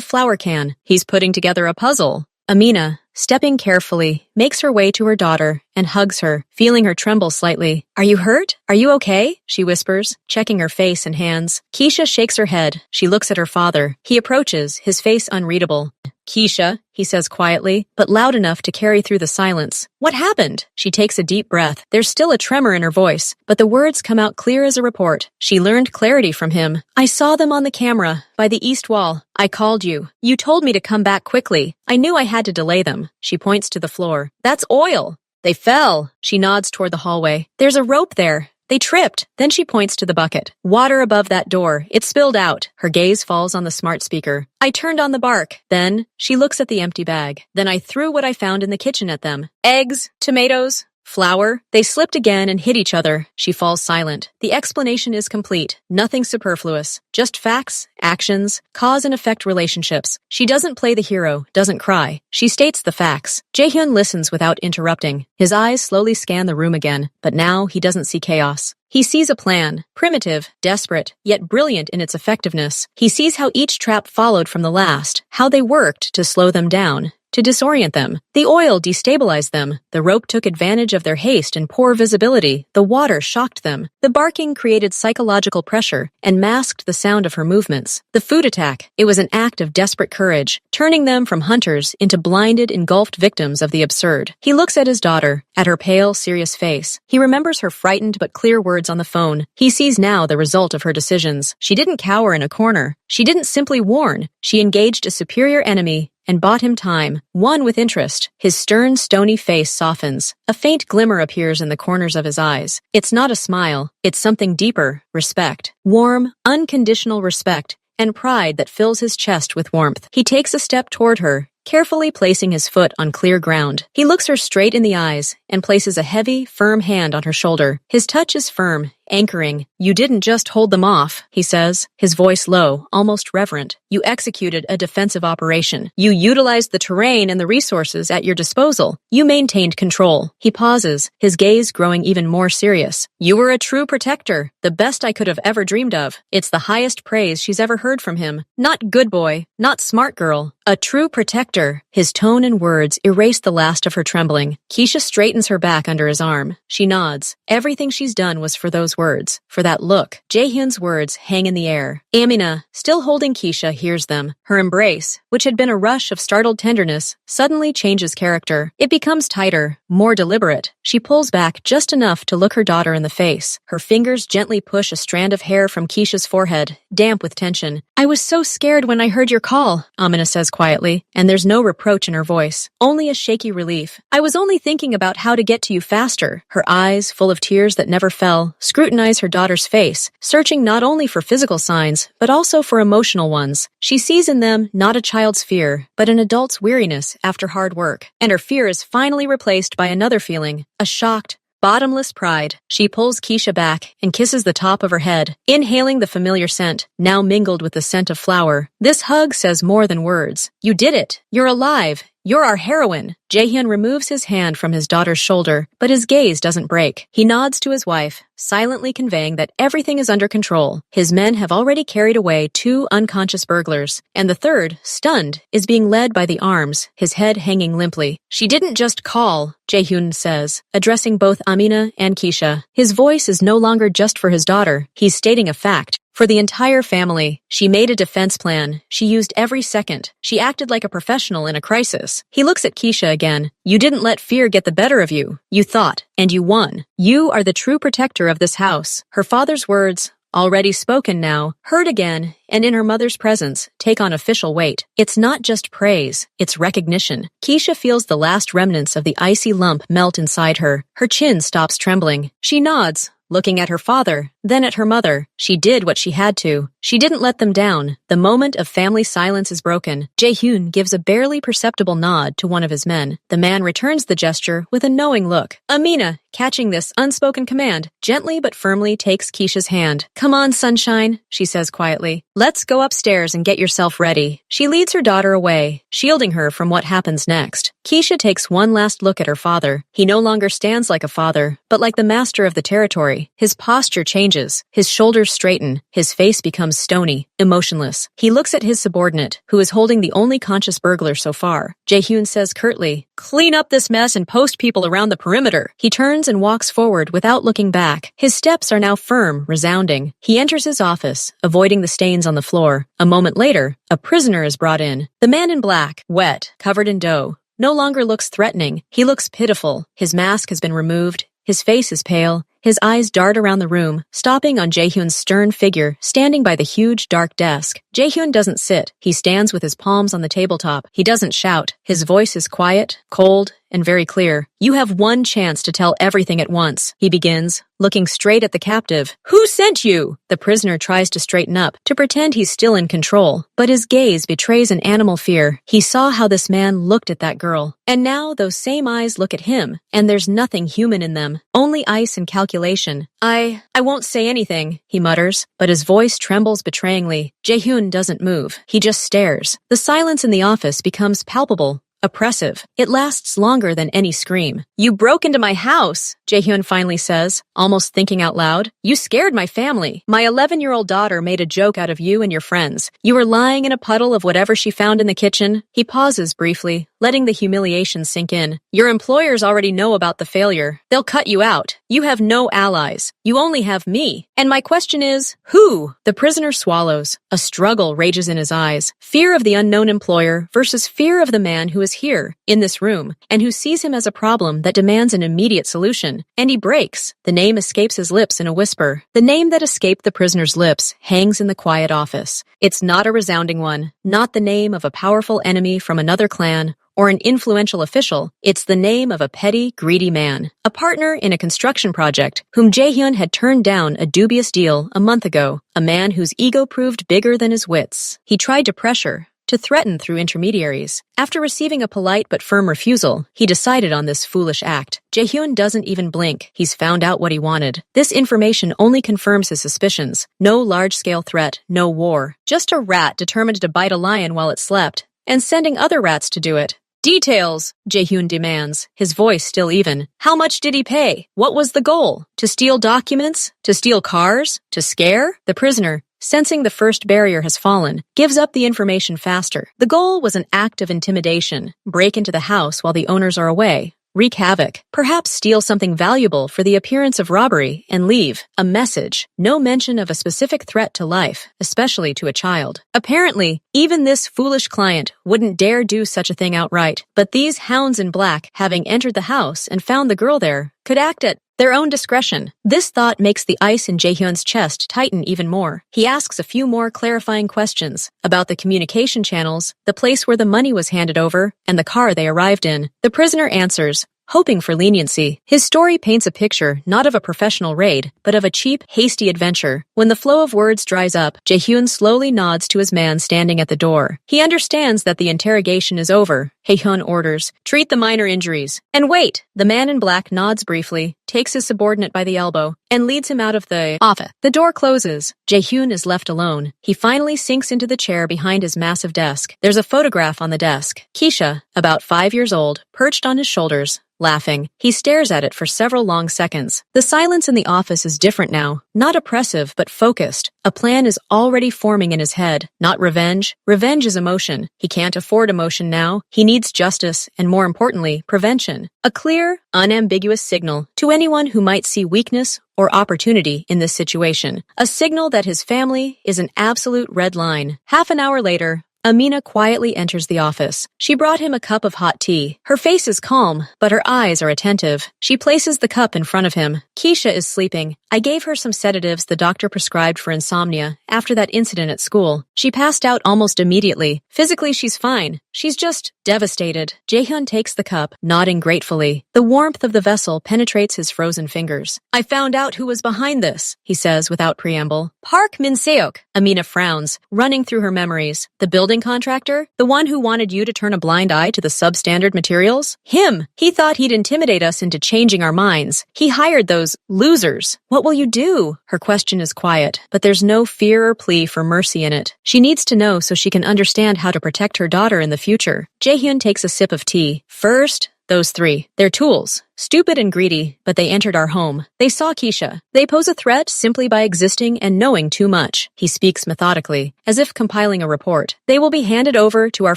flour can. He's putting together a puzzle. Amina, stepping carefully, makes her way to her daughter and hugs her, feeling her tremble slightly. "Are you hurt? Are you okay?" she whispers, checking her face and hands. Keisha shakes her head. She looks at her father. He approaches, his face unreadable. "Keisha," he says quietly, but loud enough to carry through the silence. "What happened?" She takes a deep breath. There's still a tremor in her voice, but the words come out clear as a report. She learned clarity from him. "I saw them on the camera, by the east wall. I called you. You told me to come back quickly. I knew I had to delay them." She points to the floor. "That's oil." "They fell." She nods toward the hallway. "There's a rope there. They tripped." Then she points to the bucket. "Water above that door. It spilled out." Her gaze falls on the smart speaker. "I turned on the bark." Then she looks at the empty bag. "Then I threw what I found in the kitchen at them. Eggs, tomatoes, flour." They slipped again and hit each other. She falls silent. The explanation is complete. Nothing superfluous. Just facts, actions, cause and effect relationships. She doesn't play the hero, doesn't cry. She states the facts. Jaehyun listens without interrupting. His eyes slowly scan the room again, but now he doesn't see chaos. He sees a plan, primitive, desperate, yet brilliant in its effectiveness. He sees how each trap followed from the last, how they worked to slow them down, to disorient them. The oil destabilized them. The rope took advantage of their haste and poor visibility. The water shocked them. The barking created psychological pressure and masked the sound of her movements. The food attack, it was an act of desperate courage, turning them from hunters into blinded, engulfed victims of the absurd. He looks at his daughter, at her pale, serious face. He remembers her frightened but clear words on the phone. He sees now the result of her decisions. She didn't cower in a corner. She didn't simply warn. She engaged a superior enemy and bought him time, won with interest. His stern, stony face softens. A faint glimmer appears in the corners of his eyes. It's not a smile. It's something deeper, respect. Warm, unconditional respect, and pride that fills his chest with warmth. He takes a step toward her, carefully placing his foot on clear ground. He looks her straight in the eyes and places a heavy, firm hand on her shoulder. His touch is firm, anchoring. "You didn't just hold them off," he says, his voice low, almost reverent. "You executed a defensive operation. You utilized the terrain and the resources at your disposal. You maintained control." He pauses, his gaze growing even more serious. "You were a true protector, the best I could have ever dreamed of." It's the highest praise she's ever heard from him. Not good boy, not smart girl. A true protector. His tone and words erase the last of her trembling. Keisha straightens her back under his arm. She nods. Everything she's done was for those words, for that look. Jaehyun's words hang in the air. Amina, still holding Keisha, hears them. Her embrace, which had been a rush of startled tenderness, suddenly changes character. It becomes tighter, more deliberate. She pulls back just enough to look her daughter in the face. Her fingers gently push a strand of hair from Keisha's forehead, damp with tension. "I was so scared when I heard your call," Amina says quietly, and there's no reproach in her voice, only a shaky relief. "I was only thinking about how to get to you faster." Her eyes, full of tears that never fell, scrutinize her daughter's face, searching not only for physical signs, but also for emotional ones. She sees in them not a child's fear, but an adult's weariness after hard work. And her fear is finally replaced by another feeling, a shocked, bottomless pride. She pulls Keisha back and kisses the top of her head, inhaling the familiar scent, now mingled with the scent of flour. This hug says more than words. "You did it. You're alive. You're our heroine." Jaehyun removes his hand from his daughter's shoulder, but his gaze doesn't break. He nods to his wife, silently conveying that everything is under control. His men have already carried away 2 unconscious burglars, and the third, stunned, is being led by the arms, his head hanging limply. "She didn't just call," Jaehyun says, addressing both Amina and Keisha. His voice is no longer just for his daughter. He's stating a fact. For the entire family, she made a defense plan. She used every second. She acted like a professional in a crisis. He looks at Keisha again. You didn't let fear get the better of you. You thought, and you won. You are the true protector of this house. Her father's words, already spoken now, heard again, and in her mother's presence, take on official weight. It's not just praise, it's recognition. Keisha feels the last remnants of the icy lump melt inside her. Her chin stops trembling. She nods, looking at her father, then at her mother. She did what she had to. She didn't let them down. The moment of family silence is broken. Jae-hyun gives a barely perceptible nod to one of his men. The man returns the gesture with a knowing look. Amina, catching this unspoken command, gently but firmly takes Keisha's hand. Come on, sunshine, she says quietly. Let's go upstairs and get yourself ready. She leads her daughter away, shielding her from what happens next. Keisha takes one last look at her father. He no longer stands like a father, but like the master of the territory. His posture changes. His shoulders straighten. His face becomes stony, emotionless. He looks at his subordinate, who is holding the only conscious burglar so far. Jae-hyun says curtly, clean up this mess and post people around the perimeter. He turns and walks forward without looking back. His steps are now firm, resounding. He enters his office, avoiding the stains on the floor. A moment later, a prisoner is brought in. The man in black, wet, covered in dough, no longer looks threatening. He looks pitiful. His mask has been removed. His face is pale. His eyes dart around the room, stopping on Jae-hyun's stern figure standing by the huge dark desk. Jae-hyun doesn't sit. He stands with his palms on the tabletop. He doesn't shout. His voice is quiet, cold, and very clear. You have one chance to tell everything at once, he begins, looking straight at the captive. Who sent you? The prisoner tries to straighten up, to pretend he's still in control, but his gaze betrays an animal fear. He saw how this man looked at that girl, and now those same eyes look at him, and there's nothing human in them, only ice and calculation. I won't say anything, he mutters, but his voice trembles betrayingly. Jae-hyun doesn't move. He just stares. The silence in the office becomes palpable, oppressive. It lasts longer than any scream. You broke into my house, Jae-hyun finally says, almost thinking out loud. You scared my family. My 11-year-old daughter made a joke out of you and your friends. You were lying in a puddle of whatever she found in the kitchen. He pauses briefly, letting the humiliation sink in. Your employers already know about the failure. They'll cut you out. You have no allies. You only have me. And my question is, who? The prisoner swallows. A struggle rages in his eyes. Fear of the unknown employer versus fear of the man who is here, in this room, and who sees him as a problem that demands an immediate solution. And he breaks. The name escapes his lips in a whisper. The name that escaped the prisoner's lips hangs in the quiet office. It's not a resounding one, not the name of a powerful enemy from another clan, or an influential official. It's the name of a petty, greedy man, a partner in a construction project whom Jae-hyun had turned down a dubious deal a month ago, a man whose ego proved bigger than his wits. He tried to pressure, to threaten through intermediaries. After receiving a polite but firm refusal, he decided on this foolish act. Jae-hyun doesn't even blink. He's found out what he wanted. This information only confirms his suspicions. No large-scale threat, no war. Just a rat determined to bite a lion while it slept, and sending other rats to do it. Details, Jae-hyun demands, his voice still even. How much did he pay? What was the goal? To steal documents? To steal cars? To scare? The prisoner, sensing the first barrier has fallen, gives up the information faster. The goal was an act of intimidation. Break into the house while the owners are away. Wreak havoc, perhaps steal something valuable for the appearance of robbery, and leave. A message. No mention of a specific threat to life, especially to a child. Apparently, even this foolish client wouldn't dare do such a thing outright, but these hounds in black, having entered the house and found the girl there, could act at their own discretion. This thought makes the ice in Jae-hyun's chest tighten even more. He asks a few more clarifying questions about the communication channels, the place where the money was handed over, and the car they arrived in. The prisoner answers, hoping for leniency. His story paints a picture not of a professional raid, but of a cheap, hasty adventure. When the flow of words dries up, Jae-hyun slowly nods to his man standing at the door. He understands that the interrogation is over. Hae-hyun orders, treat the minor injuries. And wait! The man in black nods briefly, takes his subordinate by the elbow, and leads him out of the office. The door closes. Jae-hyun is left alone. He finally sinks into the chair behind his massive desk. There's a photograph on the desk. Keisha, about 5 years old, perched on his shoulders, laughing. He stares at it for several long seconds. The silence in the office is different now, not oppressive but focused, A plan is already forming in his head. Not revenge. Revenge is emotion. He can't afford emotion now. He needs justice and, more importantly, prevention. A clear, unambiguous signal to anyone who might see weakness or opportunity in this situation. A signal that his family is an absolute red line. Half an hour later, Amina quietly enters the office. She brought him a cup of hot tea. Her face is calm, but her eyes are attentive. She places the cup in front of him. Keisha is sleeping. I gave her some sedatives the doctor prescribed for insomnia after that incident at school. She passed out almost immediately. Physically, she's fine. She's just devastated. Jaehyun takes the cup, nodding gratefully. The warmth of the vessel penetrates his frozen fingers. I found out who was behind this, he says without preamble. Park Min-seok. Amina frowns, running through her memories. The building contractor? The one who wanted you to turn a blind eye to the substandard materials? Him! He thought he'd intimidate us into changing our minds. He hired those losers. What will you do? Her question is quiet, but there's no fear or plea for mercy in it. She needs to know so she can understand how to protect her daughter in the future. Jaehyun takes a sip of tea. First, those three. They're tools. Stupid and greedy, but they entered our home. They saw Keisha. They pose a threat simply by existing and knowing too much. He speaks methodically, as if compiling a report. They will be handed over to our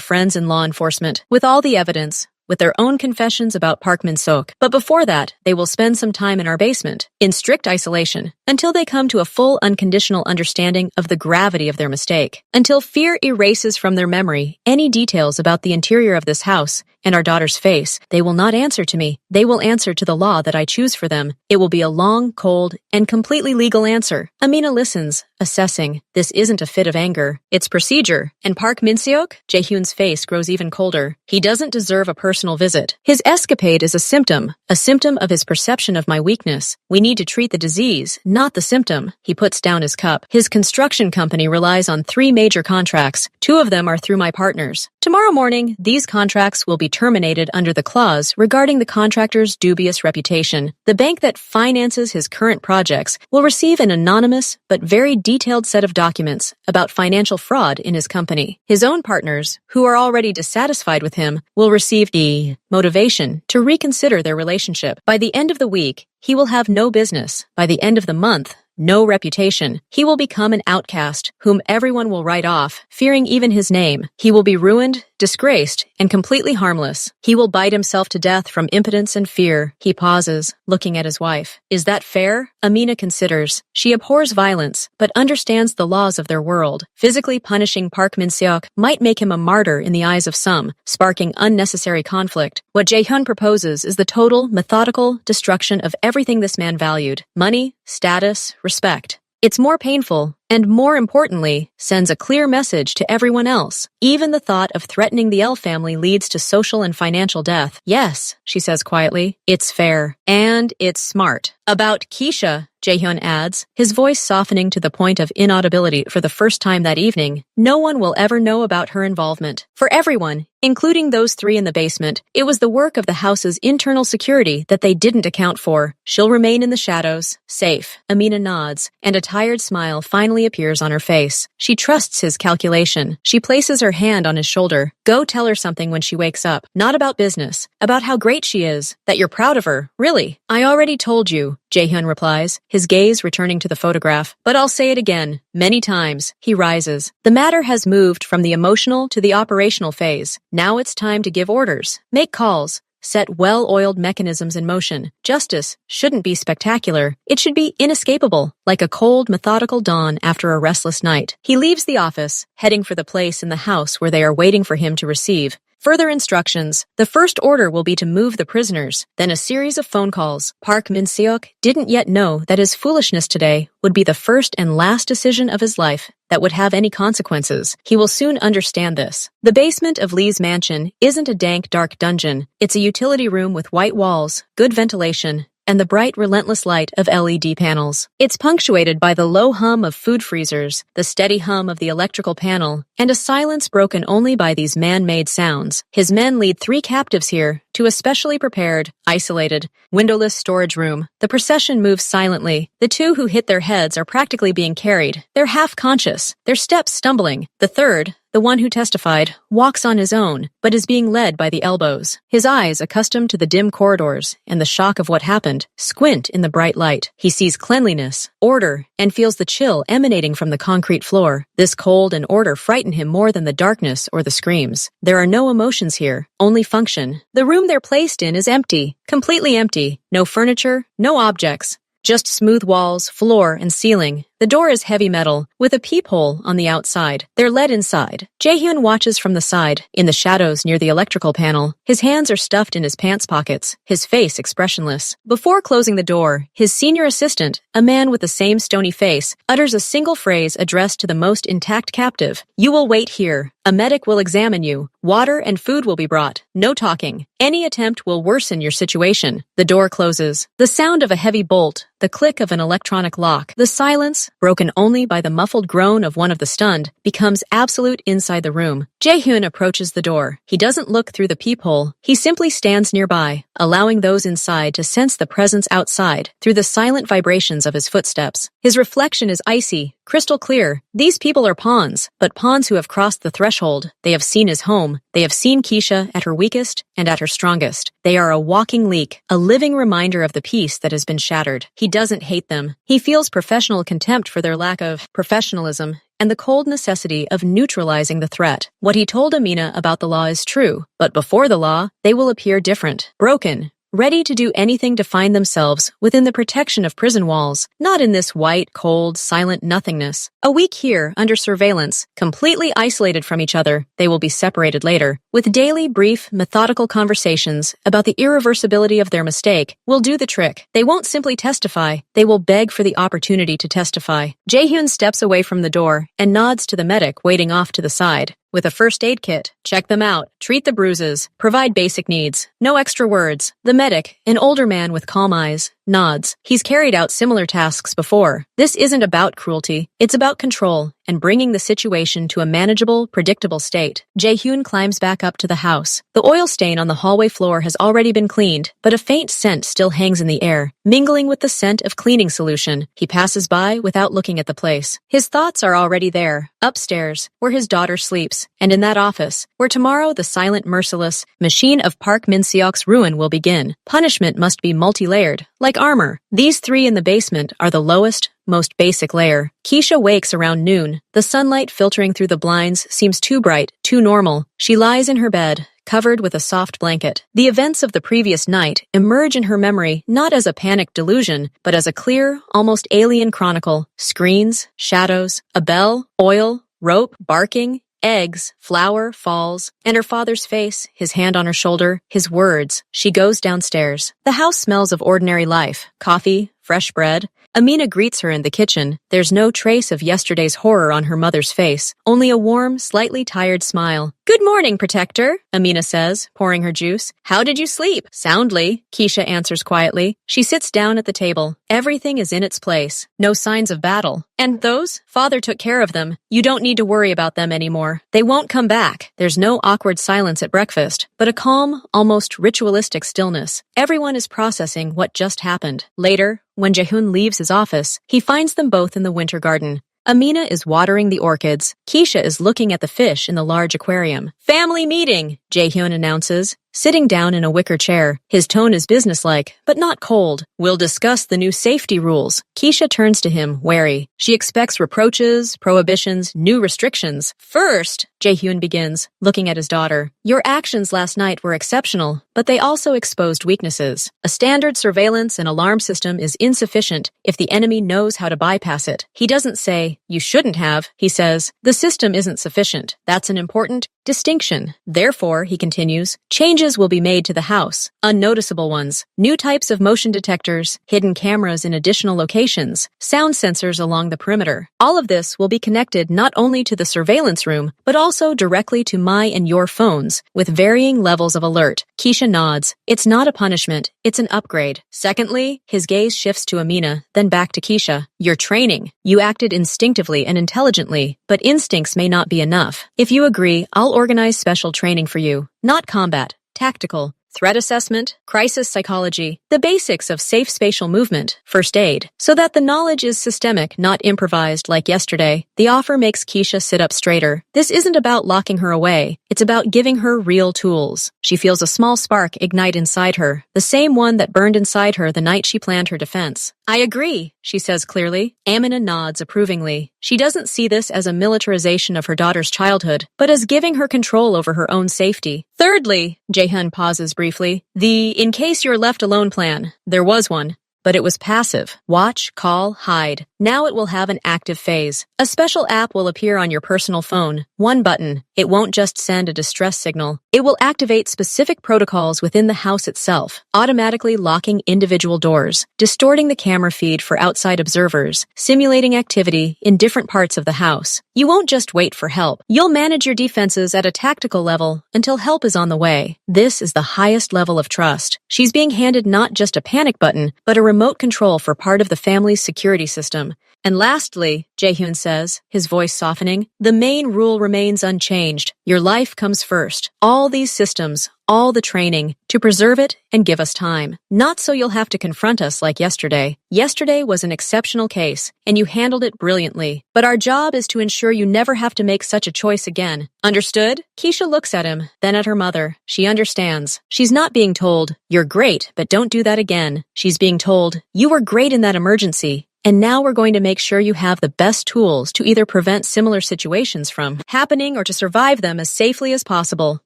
friends in law enforcement, with all the evidence, with their own confessions about Park Min-seok. But before that, they will spend some time in our basement, in strict isolation, until they come to a full unconditional understanding of the gravity of their mistake. Until fear erases from their memory any details about the interior of this house and our daughter's face, they will not answer to me. They will answer to the law that I choose for them. It will be a long, cold, and completely legal answer. Amina listens, assessing. This isn't a fit of anger. It's procedure. And Park Min-seok? Jaehyun's face grows even colder. He doesn't deserve a personal visit. His escapade is a symptom of his perception of my weakness. We need to treat the disease, not the symptom. He puts down his cup. His construction company relies on 3 major contracts. 2 of them are through my partners. Tomorrow morning, these contracts will be terminated under the clause regarding the contractor's dubious reputation. The bank that finances his current projects will receive an anonymous but very detailed set of documents about financial fraud in his company. His own partners, who are already dissatisfied with him, will receive the motivation to reconsider their relationship. By the end of the week, he will have no business. By the end of the month, no reputation. He will become an outcast, whom everyone will write off, fearing even his name. He will be ruined, disgraced, and completely harmless. He will bite himself to death from impotence and fear. He pauses, looking at his wife. Is that fair? Amina considers. She abhors violence, but understands the laws of their world. Physically punishing Park Min-seok might make him a martyr in the eyes of some, sparking unnecessary conflict. What Jaehyun proposes is the total, methodical destruction of everything this man valued. Money, status, respect. It's more painful, and more importantly, sends a clear message to everyone else. Even the thought of threatening the L family leads to social and financial death. Yes, she says quietly, it's fair. And it's smart. About Keisha, Jaehyun adds, his voice softening to the point of inaudibility for the first time that evening. No one will ever know about her involvement. For everyone, including those 3 in the basement, it was the work of the house's internal security that they didn't account for. She'll remain in the shadows, safe. Amina nods, and a tired smile finally appears on her face. She trusts his calculation. She places her hand on his shoulder. Go tell her something when she wakes up. Not about business. About how great she is. That you're proud of her. Really. I already told you, Jaehyun replies, his gaze returning to the photograph. But I'll say it again. Many times. He rises. The matter has moved from the emotional to the operational phase. Now it's time to give orders. Make calls. Set well-oiled mechanisms in motion. Justice shouldn't be spectacular. It should be inescapable, like a cold, methodical dawn after a restless night. He leaves the office, heading for the place in the house where they are waiting for him to receive. Further instructions. The first order will be to move the prisoners, then a series of phone calls. Park Min-seok didn't yet know that his foolishness today would be the first and last decision of his life that would have any consequences. He will soon understand this. The basement of Lee's mansion isn't a dank, dark dungeon. It's a utility room with white walls, good ventilation, and the bright, relentless light of LED panels. It's punctuated by the low hum of food freezers, the steady hum of the electrical panel, and a silence broken only by these man-made sounds. His men lead 3 captives here to a specially prepared, isolated, windowless storage room. The procession moves silently. The 2 who hit their heads are practically being carried. They're half-conscious, their steps stumbling. The third, the one who testified, walks on his own, but is being led by the elbows. His eyes, accustomed to the dim corridors and the shock of what happened, squint in the bright light. He sees cleanliness, order, and feels the chill emanating from the concrete floor. This cold and order frighten him more than the darkness or the screams. There are no emotions here, only function. The room they're placed in is empty, completely empty. No furniture, no objects. Just smooth walls, floor, and ceiling. The door is heavy metal, with a peephole on the outside. They're led inside. Jaehyun watches from the side, in the shadows near the electrical panel. His hands are stuffed in his pants pockets, his face expressionless. Before closing the door, his senior assistant, a man with the same stony face, utters a single phrase addressed to the most intact captive. "You will wait here. A medic will examine you. Water and food will be brought. No talking. Any attempt will worsen your situation." The door closes. The sound of a heavy bolt, the click of an electronic lock, the silence, broken only by the muffled groan of one of the stunned, becomes absolute inside the room. Jaehyun approaches the door. He doesn't look through the peephole. He simply stands nearby, allowing those inside to sense the presence outside through the silent vibrations of his footsteps. His reflection is icy, crystal clear. These people are pawns, but pawns who have crossed the threshold. They have seen his home. They have seen Keisha at her weakest and at her strongest. They are a walking leak, a living reminder of the peace that has been shattered. He doesn't hate them. He feels professional contempt for their lack of professionalism and the cold necessity of neutralizing the threat. What he told Amina about the law is true, but before the law, they will appear different, broken, ready to do anything to find themselves within the protection of prison walls, not in this white, cold, silent nothingness. A week here, under surveillance, completely isolated from each other, they will be separated later. With daily, brief, methodical conversations about the irreversibility of their mistake will do the trick. They won't simply testify, they will beg for the opportunity to testify. Jaehyun steps away from the door and nods to the medic waiting off to the side. With a first aid kit, check them out, treat the bruises, provide basic needs. No extra words. The medic, an older man with calm eyes, nods. He's carried out similar tasks before. This isn't about cruelty. It's about control and bringing the situation to a manageable, predictable state. Jaehyun climbs back up to the house. The oil stain on the hallway floor has already been cleaned, but a faint scent still hangs in the air, mingling with the scent of cleaning solution. He passes by without looking at the place. His thoughts are already there, upstairs, where his daughter sleeps, and in that office, where tomorrow the silent, merciless machine of Park Min-seok's ruin will begin. Punishment must be multi-layered, like armor. These three in the basement are the lowest, most basic layer. Keisha wakes around noon. The sunlight filtering through the blinds seems too bright, too normal. She lies in her bed, covered with a soft blanket. The events of the previous night emerge in her memory not as a panicked delusion, but as a clear, almost alien chronicle. Screens, shadows, a bell, oil, rope, barking, eggs, flour, falls, and her father's face, his hand on her shoulder, his words. She goes downstairs. The house smells of ordinary life. Coffee, fresh bread. Amina greets her in the kitchen. There's no trace of yesterday's horror on her mother's face, only a warm, slightly tired smile. "Good morning, Protector," Amina says, pouring her juice. "How did you sleep?" "Soundly," Keisha answers quietly. She sits down at the table. Everything is in its place. No signs of battle. "And those? Father took care of them. You don't need to worry about them anymore. They won't come back." There's no awkward silence at breakfast, but a calm, almost ritualistic stillness. Everyone is processing what just happened. Later, when Jaehyun leaves his office, he finds them both in the winter garden. Amina is watering the orchids. Keisha is looking at the fish in the large aquarium. "Family meeting," Jaehyun announces, sitting down in a wicker chair. His tone is businesslike, but not cold. "We'll discuss the new safety rules." Keisha turns to him, wary. She expects reproaches, prohibitions, new restrictions. "First," Jaehyun begins, looking at his daughter, "your actions last night were exceptional, but they also exposed weaknesses. A standard surveillance and alarm system is insufficient if the enemy knows how to bypass it." He doesn't say, "You shouldn't have." He says, "The system isn't sufficient." That's an important distinction. Therefore, he continues, changes will be made to the house, unnoticeable ones, new types of motion detectors, hidden cameras in additional locations, sound sensors along the perimeter. All of this will be connected not only to the surveillance room, but also directly to my and your phones, with varying levels of alert. Keisha nods. It's not a punishment, it's an upgrade. Secondly, his gaze shifts to Amina, then back to Keisha. Your training. You acted instinctively and intelligently, but instincts may not be enough. If you agree, I'll organize special training for you. Not combat, tactical. threat assessment, crisis psychology, the basics of safe spatial movement, first aid, so that the knowledge is systemic, not improvised like yesterday. The offer makes Keisha sit up straighter. This isn't about locking her away. It's about giving her real tools. She feels a small spark ignite inside her, the same one that burned inside her the night she planned her defense. I agree, she says clearly. Amina nods approvingly. She doesn't see this as a militarization of her daughter's childhood, but as giving her control over her own safety. Thirdly, Jaehyun pauses briefly, the in case you're left alone plan. There was one. But it was passive. Watch, call, hide. Now it will have an active phase. A special app will appear on your personal phone. One button. It won't just send a distress signal. It will activate specific protocols within the house itself, automatically locking individual doors, distorting the camera feed for outside observers, simulating activity in different parts of the house. You won't just wait for help. You'll manage your defenses at a tactical level until help is on the way. This is the highest level of trust. She's being handed not just a panic button, but a remote control for part of the family's security system. And lastly, Jaehyun says, his voice softening, the main rule remains unchanged. Your life comes first. All these systems, all the training, to preserve it and give us time. Not so you'll have to confront us like yesterday. Yesterday was an exceptional case, and you handled it brilliantly. But our job is to ensure you never have to make such a choice again. Understood? Keisha looks at him, then at her mother. She understands. She's not being told, you're great, but don't do that again. She's being told, you were great in that emergency. And now we're going to make sure you have the best tools to either prevent similar situations from happening or to survive them as safely as possible.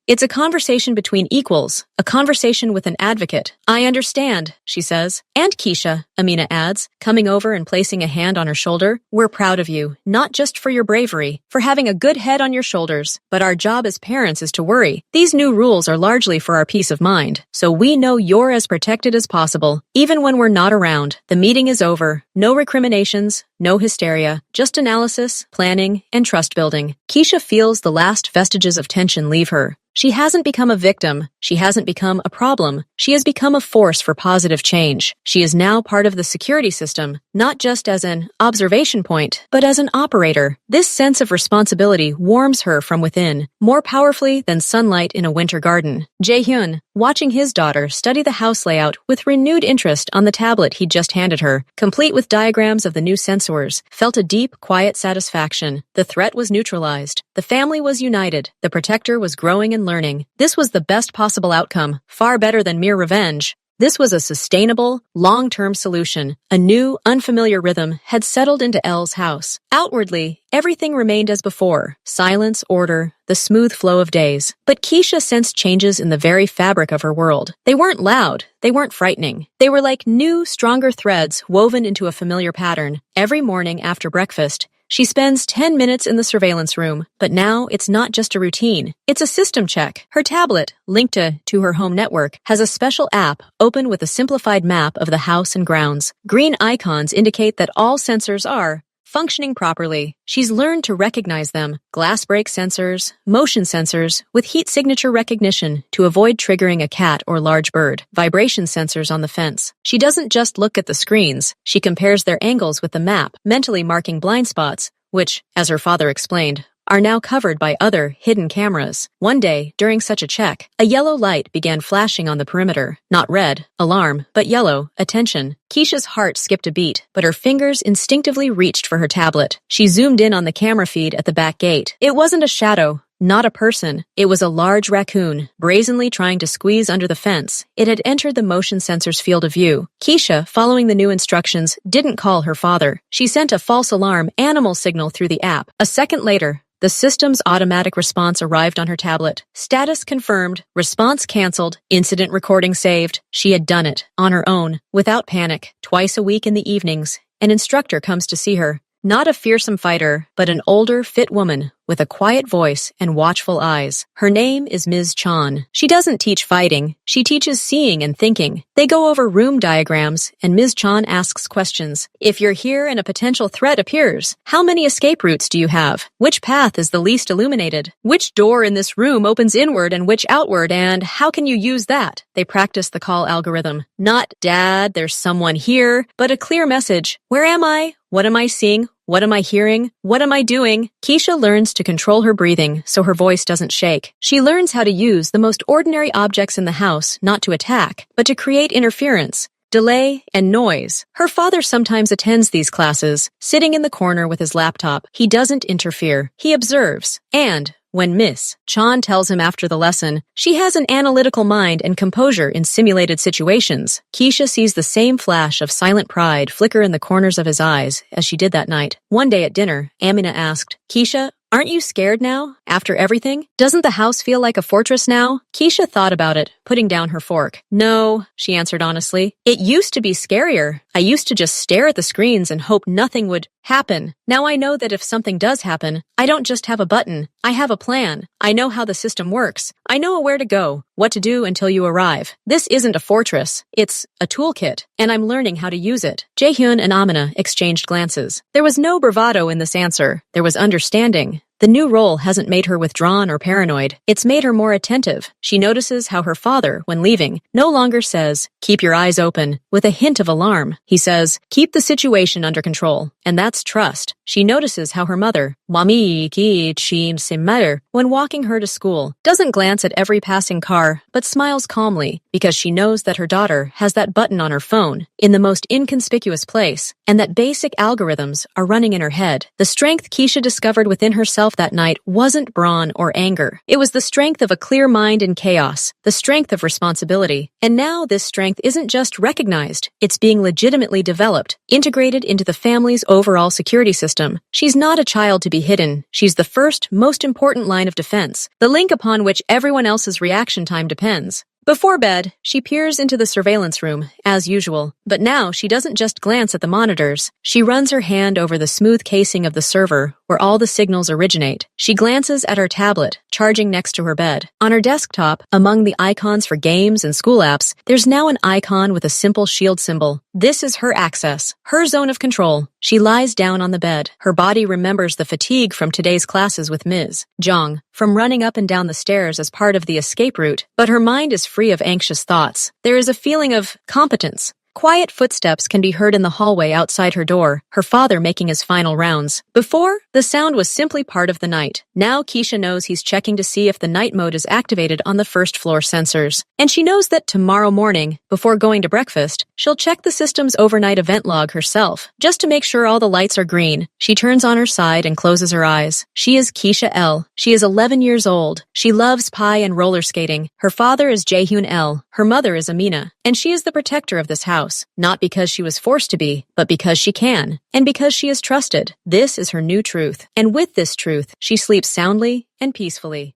It's a conversation between equals, a conversation with an advocate. I understand, she says. And Keisha, Amina adds, coming over and placing a hand on her shoulder. We're proud of you, not just for your bravery, for having a good head on your shoulders, but our job as parents is to worry. These new rules are largely for our peace of mind, so we know you're as protected as possible, even when we're not around. The meeting is over. No recriminations, no hysteria, just analysis, planning, and trust building. Keisha feels the last vestiges of tension leave her. She hasn't become a victim. She hasn't become a problem. She has become a force for positive change. She is now part of the security system, not just as an observation point, but as an operator. This sense of responsibility warms her from within, more powerfully than sunlight in a winter garden. Jaehyun, watching his daughter study the house layout with renewed interest on the tablet he'd just handed her, complete with diagrams of the new sensors, felt a deep, quiet satisfaction. The threat was neutralized. The family was united. The protector was growing and learning. This was the best possible outcome, far better than mere revenge. This was a sustainable, long-term solution. A new, unfamiliar rhythm had settled into Elle's house. Outwardly, everything remained as before. Silence, order, the smooth flow of days. But Keisha sensed changes in the very fabric of her world. They weren't loud. They weren't frightening. They were like new, stronger threads woven into a familiar pattern. Every morning after breakfast, she spends 10 minutes in the surveillance room, but now it's not just a routine. It's a system check. Her tablet, linked to her home network, has a special app open with a simplified map of the house and grounds. Green icons indicate that all sensors are functioning properly. She's learned to recognize them. Glass break sensors, motion sensors, with heat signature recognition to avoid triggering a cat or large bird. Vibration sensors on the fence. She doesn't just look at the screens. She compares their angles with the map, mentally marking blind spots, which, as her father explained, are now covered by other hidden cameras. One day, during such a check, a yellow light began flashing on the perimeter. Not red, alarm, but yellow, attention. Keisha's heart skipped a beat, but her fingers instinctively reached for her tablet. She zoomed in on the camera feed at the back gate. It wasn't a shadow. Not a person. It was a large raccoon, brazenly trying to squeeze under the fence. It had entered the motion sensor's field of view. Keisha, following the new instructions, didn't call her father. She sent a false alarm animal signal through the app. A second later, the system's automatic response arrived on her tablet. Status confirmed, response canceled, incident recording saved. She had done it, on her own, without panic. Twice a week in the evenings, an instructor comes to see her. Not a fearsome fighter, but an older, fit woman with a quiet voice and watchful eyes. Her name is Ms. Chan. She doesn't teach fighting. She teaches seeing and thinking. They go over room diagrams, and Ms. Chan asks questions. If you're here and a potential threat appears, how many escape routes do you have? Which path is the least illuminated? Which door in this room opens inward and which outward, and how can you use that? They practice the call algorithm. Not, Dad, there's someone here, but a clear message. Where am I? What am I seeing? What am I hearing? What am I doing? Keisha learns to control her breathing so her voice doesn't shake. She learns how to use the most ordinary objects in the house not to attack, but to create interference, delay, and noise. Her father sometimes attends these classes, sitting in the corner with his laptop. He doesn't interfere. He observes. And when Miss Chan tells him after the lesson, she has an analytical mind and composure in simulated situations, Keisha sees the same flash of silent pride flicker in the corners of his eyes as she did that night. One day at dinner, Amina asked, "Keisha, aren't you scared now, after everything? Doesn't the house feel like a fortress now?" Keisha thought about it, putting down her fork. "No," she answered honestly. "It used to be scarier. I used to just stare at the screens and hope nothing would happen. Now I know that if something does happen, I don't just have a button. I have a plan. I know how the system works. I know where to go, what to do until you arrive. This isn't a fortress. It's a toolkit, and I'm learning how to use it." Jaehyun and Amina exchanged glances. There was no bravado in this answer. There was understanding. The new role hasn't made her withdrawn or paranoid. It's made her more attentive. She notices how her father, when leaving, no longer says, "Keep your eyes open," with a hint of alarm. He says, "Keep the situation under control." And that's trust. She notices how her mother, Mami ki chim simmer, when walking her to school, doesn't glance at every passing car, but smiles calmly, because she knows that her daughter has that button on her phone, in the most inconspicuous place, and that basic algorithms are running in her head. The strength Keisha discovered within herself that night wasn't brawn or anger. It was the strength of a clear mind in chaos, the strength of responsibility. And now this strength isn't just recognized, it's being legitimately developed, integrated into the family's overall security system. She's not a child to be hidden. She's the first, most important line of defense, the link upon which everyone else's reaction time depends. Before bed, she peers into the surveillance room, as usual. But now she doesn't just glance at the monitors. She runs her hand over the smooth casing of the server, where all the signals originate. She glances at her tablet, charging next to her bed. On her desktop, among the icons for games and school apps, there's now an icon with a simple shield symbol. This is her access, her zone of control. She lies down on the bed. Her body remembers the fatigue from today's classes with Ms. Zhang, from running up and down the stairs as part of the escape route, but her mind is free of anxious thoughts. There is a feeling of competence. Quiet footsteps can be heard in the hallway outside her door, her father making his final rounds. Before, the sound was simply part of the night. Now Keisha knows he's checking to see if the night mode is activated on the first floor sensors. And she knows that tomorrow morning, before going to breakfast, she'll check the system's overnight event log herself, just to make sure all the lights are green. She turns on her side and closes her eyes. She is Keisha L. She is 11 years old. She loves pie and roller skating. Her father is Jaehyun L. Her mother is Amina. And she is the protector of this house, not because she was forced to be, but because she can, and because she is trusted. This is her new truth. And with this truth, she sleeps soundly and peacefully.